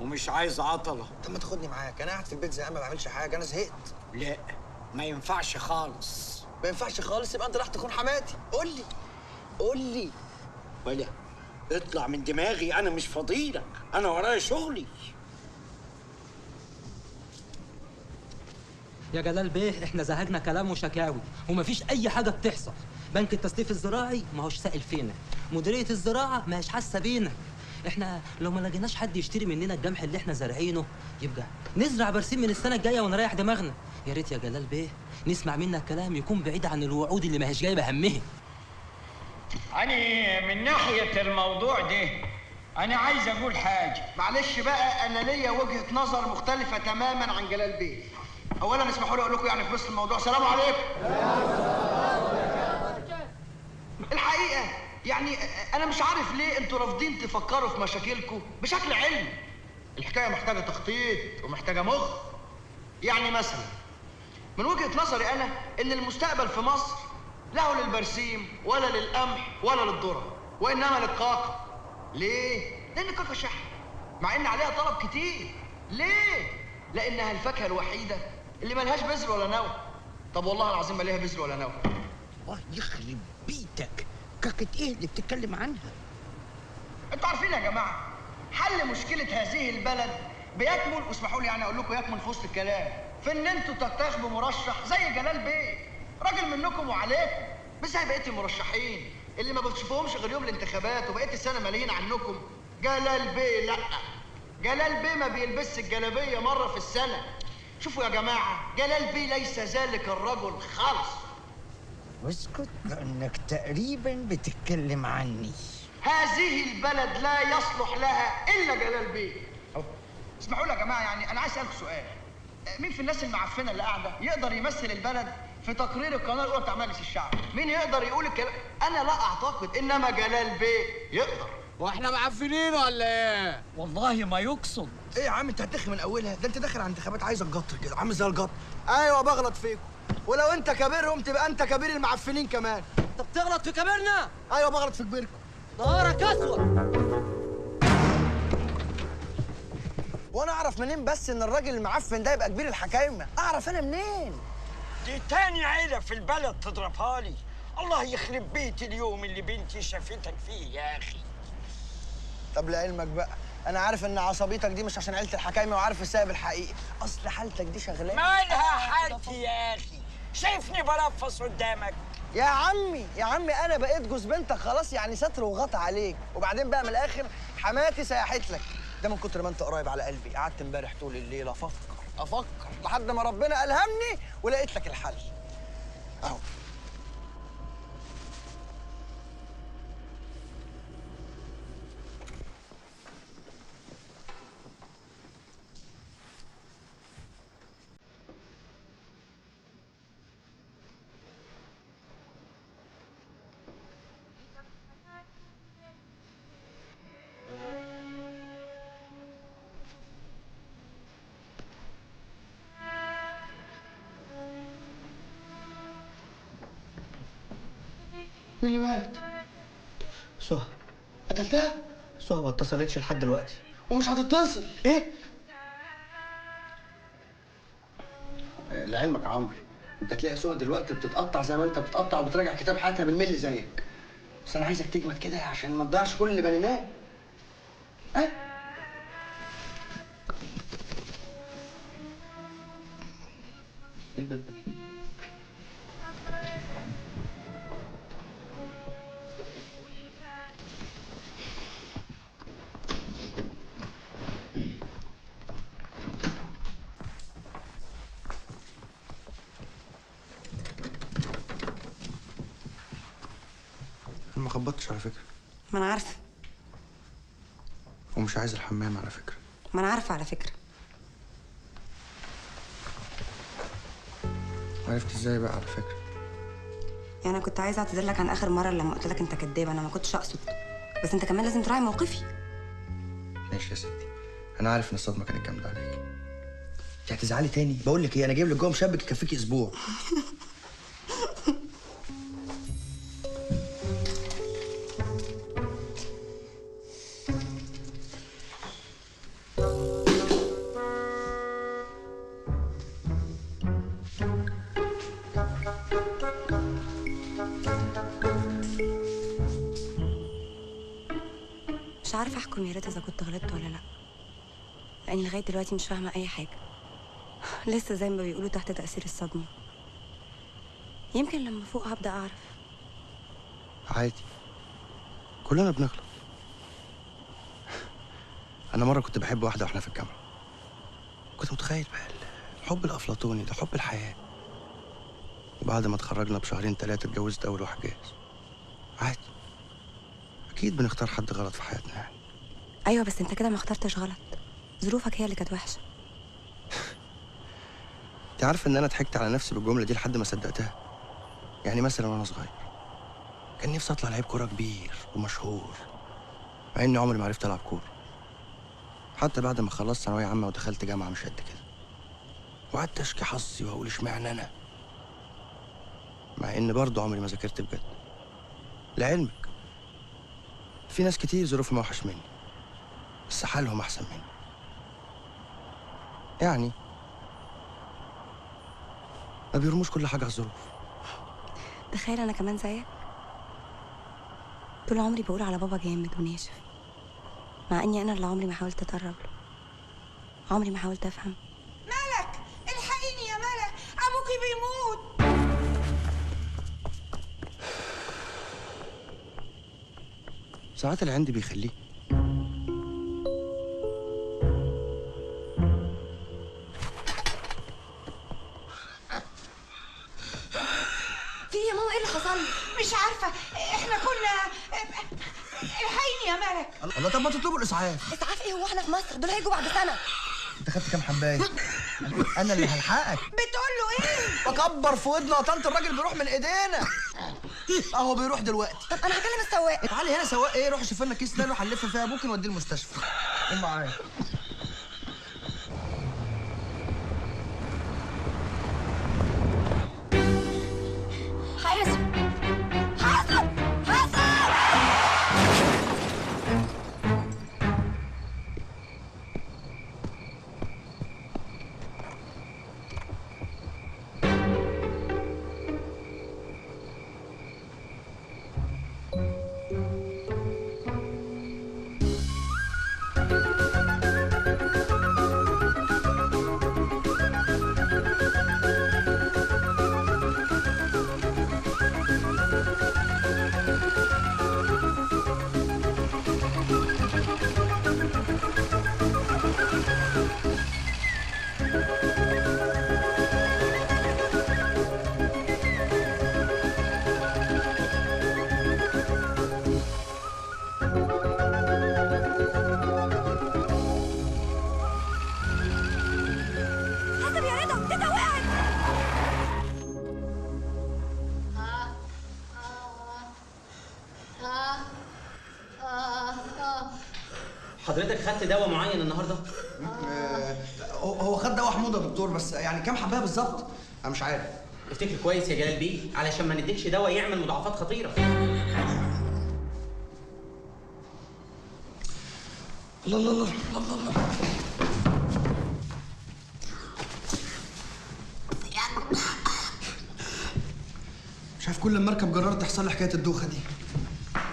ومش عايز عطله. طب ما تاخدني معاك، انا قاعد في البيت زهقان ما بعملش حاجه، انا زهقت. لا، ما ينفعش خالص. ما ينفعش خالص؟ يبقى انت راح تكون حماتي. قول لي قول لي. ولا اطلع من دماغي، انا مش فضيلك، انا ورايا شغلي. يا جلال بيه، احنا زهقنا كلام وشكاوي ومفيش اي حاجه بتحصل. بنك التصنيف الزراعي ما هوش سائل فينا، مديريه الزراعه ما هيش حاسه بينا. احنا لو ما لقيناش حد يشتري مننا القمح اللي احنا زارعينه يبقى نزرع برسيم من السنه الجايه ونريح دماغنا. يا ريت يا جلال بيه نسمع منك كلام يكون بعيد عن الوعود اللي ما هيش جايبه همها. أنا من ناحية الموضوع ده أنا عايز أقول حاجة. معلش بقى، انا ليا وجهه نظر مختلفه تماما عن جلال بيه. اولا اسمحوا لي اقول لكم يعني في وسط الموضوع سلام عليكم. الحقيقه يعني انا مش عارف ليه انتوا رافضين تفكروا في مشاكلكم بشكل علمي. الحكايه محتاجه تخطيط ومحتاجه مخ. يعني مثلا من وجهه نظري انا ان المستقبل في مصر لا للبرسيم ولا للقمح ولا للذره، وانما للكاكا. ليه؟ لان الكاكا شحن مع ان عليها طلب كتير. ليه؟ لانها الفاكهه الوحيده اللي ملهاش بذر ولا نوى. طب والله العظيم ما ليها بذر ولا نوى. الله يخرب بيتك، كاكة ايه اللي بتتكلم عنها؟ انتوا عارفين يا جماعه حل مشكله هذه البلد بيكمن، واسمحوا لي يعني اقول لكم يكمن في وسط الكلام، في ان انتوا تنتخبوا مرشح زي جلال بيه، راجل منكم وعليكم، مش زي بقيه المرشحين اللي ما بتشوفوهمش غير يوم الانتخابات وبقيه السنه ماليين عنكم. جلال بيه لا، جلال بيه ما بيلبسش الجلابيه مره في السنه. شوفوا يا جماعه، جلال بيه ليس ذلك الرجل خالص. واسكت لانك تقريبا بتتكلم عني. هذه البلد لا يصلح لها الا جلال بيه. اسمحوا لي يا جماعه، يعني انا عايز اسالكم سؤال. مين في الناس المعفنه اللي قاعده يقدر يمثل البلد في تقرير القناه الاولى بتاع مجلس الشعب؟ مين يقدر يقول الكلام؟ انا لا اعتقد، انما جلال بيه يقدر. واحنا معفنين ولا ايه؟ والله ما يقصد. ايه يا عم انت هتخي من اولها؟ ده انت داخل على انتخابات عايز الجطر كده، عامل زي الجطر. ايوه بغلط فيكم، ولو انت كبيرهم تبقى انت كبير المعفنين كمان. انت بتغلط في كبيرنا؟ ايوه بغلط في كبيركم. نهارك اسود. وانا اعرف منين بس ان الراجل المعفن ده يبقى كبير الحكايمه؟ اعرف انا منين؟ دي تاني عيلة في البلد تضربها لي. الله يخرب بيت اليوم اللي بنتي شافتك فيه يا اخي. طب لعلمك بقى انا عارف ان عصبيتك دي مش عشان عيله الحكايمه، وعارف السبب الحقيقي. اصل حالتك دي شغلانه. مالها حالتي يا اخي؟ شايفني برفص قدامك؟ يا عمي انا بقيت جوز بنتك خلاص، يعني ستر وغطى عليك. وبعدين بقى من الاخر حماتي سيحت لك. ده من كتر ما انت قريب على قلبي. قعدت امبارح طول الليل افكر لحد ما ربنا الهمني ولقيت لك الحل اهو. مين اللي مات؟ سهى. قتلتها؟ سهى ما اتصلتش لحد دلوقتي ومش هتتصل. ايه؟ لعلمك يا عمرو، انت تلاقي سهى دلوقتي بتتقطع زي ما انت بتقطع وبتراجع كتاب حياتها بالملي زيك. بس انا عايزك تجمد كده عشان ما تضيعش كل اللي بنيناه. ها؟ انا ما خبطتش على فكره. ما انا عارفه. ومش عايز الحمام على فكره. ما انا عارفه على فكره. عرفت ازاي بقى على فكره؟ يعني انا كنت عايزه اعتذر لك عن اخر مره لما قلت لك انت كداب. انا ما كنتش اقصد، بس انت كمان لازم تراعي موقفي. ماشي يا ستي، انا عارف ان الصدمه كانت جامده عليك. انت هتزعلي تاني؟ بقول لك ايه، انا جايب لك جوه مشبك يكفيكي اسبوع. مش عارفه احكم يا ريت اذا كنت غلطت ولا لا، لاني لغايه دلوقتي مش فاهمه اي حاجه. لسه زي ما بيقولوا تحت تاثير الصدمه. يمكن لما فوق هبدا اعرف. عادي، كلنا بنغلط. انا مره كنت بحب واحده واحنا في الجامعه. كنت متخيل بقى الحب الافلاطوني ده، حب الحياه. وبعد ما اتخرجنا بشهرين 3 اتجوزت اول واحد جاهز. عادي، اكيد بنختار حد غلط في حياتنا يعني. ايوه بس انت كده ما اخترتش غلط، ظروفك هي اللي كانت وحشه. انت عارفه ان انا ضحكت على نفسي بالجمله دي لحد ما صدقتها. يعني مثلا وانا صغير كان نفسي اطلع لعيب كوره كبير ومشهور، مع اني عمري ما عرفت العب كوره. حتى بعد ما خلصت ثانويه عامه ودخلت جامعه مش قد كده، وقعدت اشكي حظي واقول اشمعنى انا، مع ان برضه عمري ما ذاكرت بجد. لعلمك في ناس كتير ظروفهم اوحش مني بس حالهم احسن مني. يعني ما بيرموش كل حاجه على الظروف. تخيل انا كمان زيك، طول عمري بقول على بابا جامد وناشف، مع اني انا اللي عمري ما حاولت اتقرب له، عمري ما حاولت افهم. مالك؟ الحقيني يا مالك، ابوكي بيموت. ساعات العند بيخليه. في يا ماما ايه اللي حصل لي؟ مش عارفه، احنا كنا الحقيني يا مالك. الله، طب ما تطلبوا الاسعاف. اسعاف ايه؟ هو احنا في مصر؟ دول هيجوا بعد سنه. انت خدت كام حبايه؟ انا اللي هلحقك. بتقول له ايه؟ بكبر في ودنه يا طنط، الراجل بيروح من ايدينا. اهو بيروح دلوقتي. طب انا هكلم السواق. تعالي هنا سواق ايه؟ روح شوف لنا كيس تاني وهنلف فيها ابوك نوديه المستشفى. قوم معايا. حاسب حاسب حاسب. حضرتك خدت دواء معين النهارده؟ هو خد دواء حموضه يا دكتور، بس يعني كام حبايه بالظبط؟ انا مش عارف. افتكر كويس يا جلال بيه علشان ما نديكش دواء يعمل مضاعفات خطيره. الله الله الله الله الله. مش عارف كل لما اركب جرار تحصل لي حكايه الدوخه دي.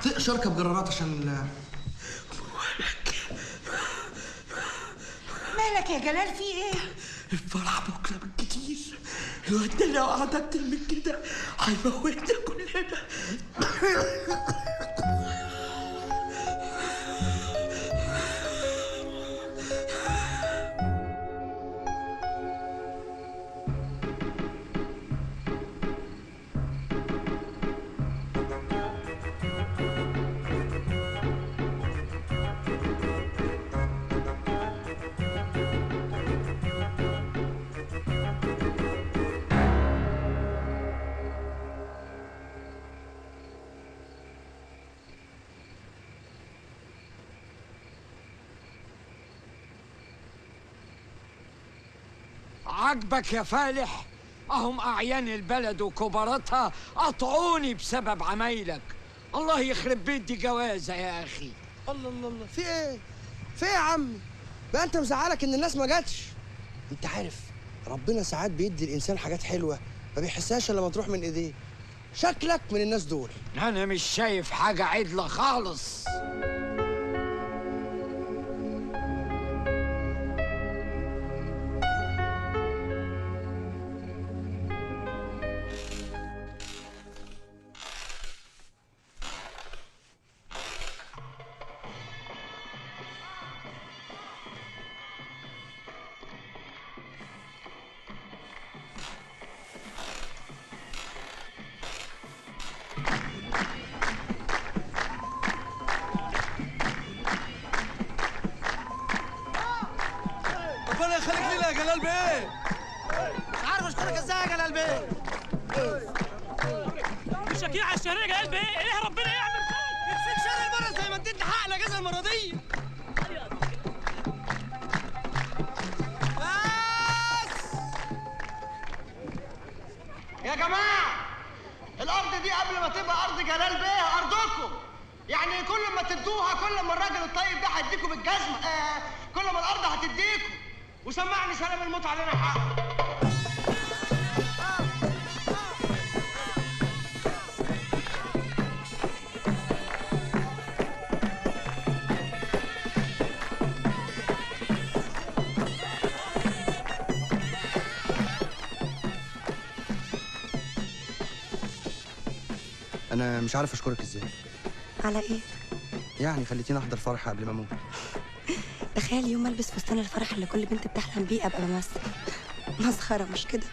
طقش اركب جرارات عشان مالك يا جلال في ايه؟ الفرح بكره بالكتير. الواد ده لو قعد اكتر من كده هيموتنا كلنا. عجبك يا فالح؟ اهم اعيان البلد وكباراتها قطعوني بسبب عمايلك. الله يخرب بيت دي جوازه يا اخي. الله الله الله، في ايه؟ في ايه يا عمي؟ بقى انت مزعلك ان الناس ما جاتش؟ انت عارف ربنا ساعات بيدي الانسان حاجات حلوه ما بيحسهاش الا لما تروح من ايديه. شكلك من الناس دول. انا مش شايف حاجه عدله خالص. ربنا يخليك لينا يا جلال بيه. مش عارف اشكرك ازاي يا جلال بيه. مش شكيل على الشهريه يا جلال بيه، ايه ربنا يعمل خير. يكفيك شر المره زي ما اديتنا حقنا جزا المره دي. بس يا جماعه، الارض دي قبل ما تبقى ارض جلال بيه ارضكم. يعني كل ما تدوها كل ما الراجل الطيب ده هيديكم بالجزمه، كل ما الارض هتديكم. وسمعني سلام الموت علينا حق. انا مش عارف اشكرك ازاي. على ايه؟ يعني خليتيني احضر فرح قبل ما اموت. تخيل يوم البس فستان الفرح اللي كل بنت بتحلم بيه ابقى بمثل. مسخره مش كده؟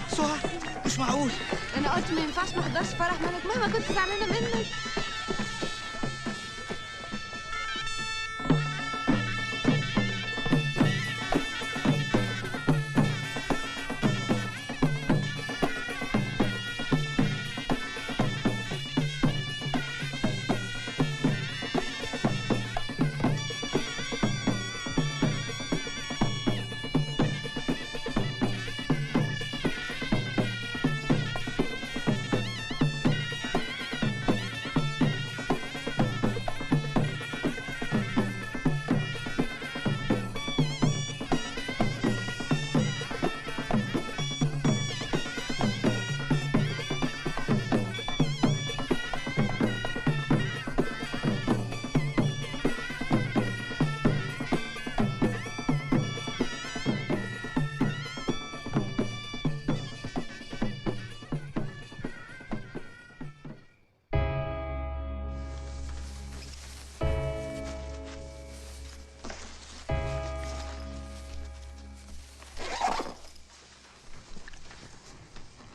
سهى مش معقول. انا قلت ما ينفعش ما احضرش فرح مالك مهما كنت زعلانه منك.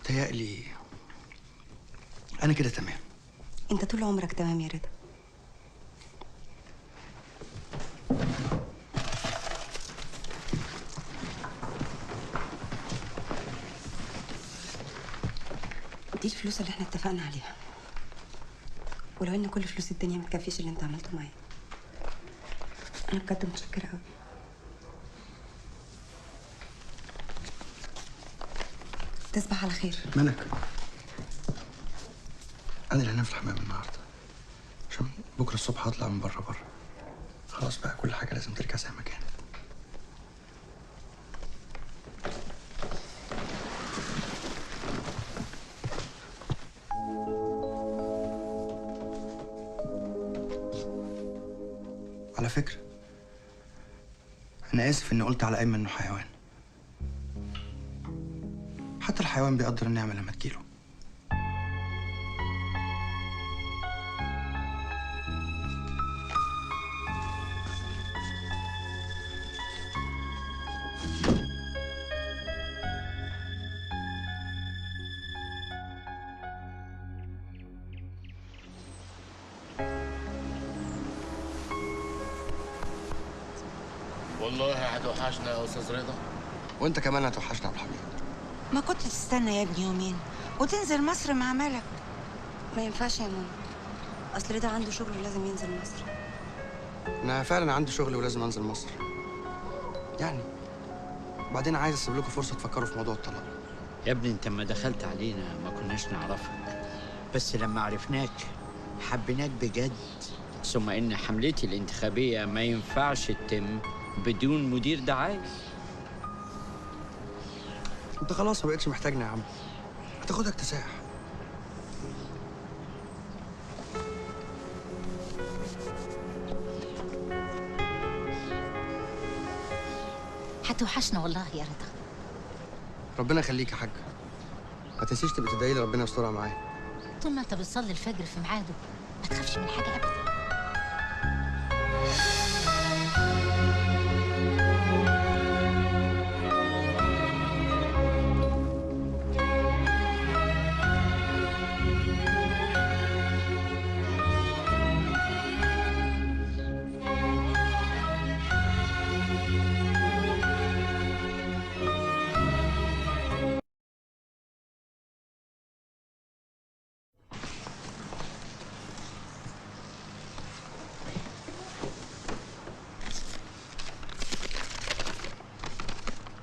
تهيألي أنا كده تمام. انت طول عمرك تمام يا رضا. الفلوس اللي احنا اتفقنا عليها، ولو ان كل فلوس الدنيا ما تكفيش اللي انت عملته معايا. انا بجد متشكره قوي. تصبح على خير. ملك، انا اللي هنام في الحمام النهارده عشان بكره الصبح هطلع من بره. خلاص بقى كل حاجه لازم ترجع زي ما كانت. على فكره انا اسف اني قلت على ايمن انه حيوان. حتى الحيوان بيقدر النعمه لما تجيله. والله هتوحشنا يا استاذ رضا. وانت كمان هتوحشنا يا ابو الحميد. ما كنت تستنى يا ابني يومين وتنزل مصر مع ملك؟ ما ينفعش يا ماما، اصل رضا عنده شغل ولازم ينزل مصر. انا فعلا عندي شغل ولازم انزل مصر يعني. وبعدين عايز اسيب لكم فرصه تفكروا في موضوع الطلاق. يا ابني انت ما دخلت علينا ما كناش نعرفك، بس لما عرفناك حبيناك بجد. ثم ان حملتي الانتخابيه ما ينفعش تتم بدون مدير دعايه. انت خلاص ما بقتش محتاجنا يا عم، هتاخدها اكتساح. هتوحشنا والله يا رضا. ربنا يخليك يا حاج، ما تنسيش تبقى تدعي لي ربنا يسترها معايا. طول ما انت بتصلي الفجر في ميعاده ما تخافش من حاجه ابدا.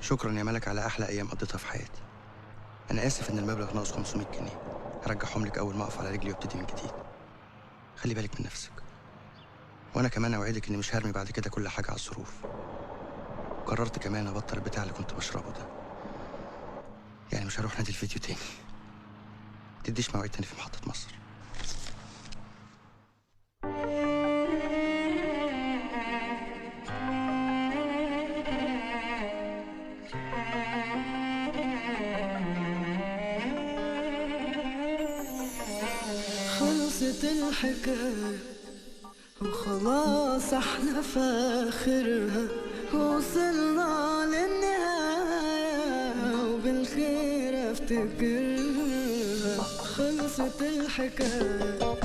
شكرا يا ملك على احلى ايام قضيتها في حياتي. انا اسف ان المبلغ ناقص 500 جنيه، هرجعهم لك اول ما اقف على رجلي وابتدي من جديد. خلي بالك من نفسك، وانا كمان اوعدك اني مش هرمي بعد كده كل حاجه على الظروف. قررت كمان ابطل البتاع اللي كنت بشربه ده، يعني مش هروح نادي الفيديو تاني. متديش مواعيد تاني في محطه مصر. خلصت الحكاية وخلاص احنا في آخرها، وصلنا للنهاية وبالخير افتكرها. خلصت الحكاية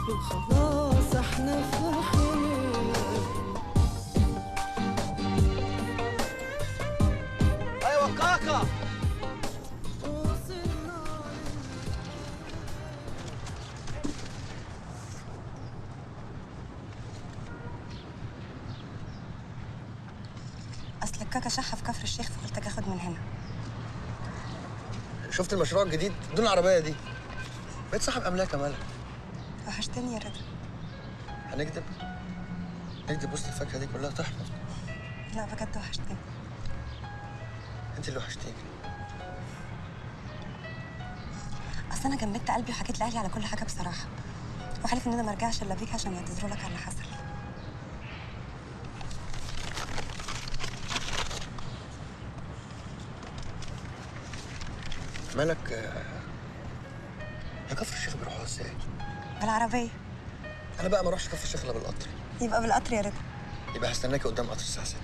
وخلاص احنا في آخرها. ايوه كاكا. اصل الكاكا شحه في كفر الشيخ فقلت اجي اخد من هنا. شفت المشروع الجديد بدون العربيه دي؟ بقيت صاحب املاك يا ملك. وحشتني يا رضا. هنكدب وسط الفاكهه دي كلها تحبط. لا بجد وحشتني. انت اللي وحشتيني. بس انا جمدت قلبي وحكيت لاهلي على كل حاجه بصراحه، وحلف ان انا ما ارجعش الا بيك عشان يعتذروا لك على اللي حصل. مالك يا كفر الشيخ بيروحوا ازاي؟ بالعربيه. انا بقى ما اروحش كفر الشيخ الا بالقطر. يبقى بالقطر يا رضا. يبقى هستناكي قدام قطر الساعه 6.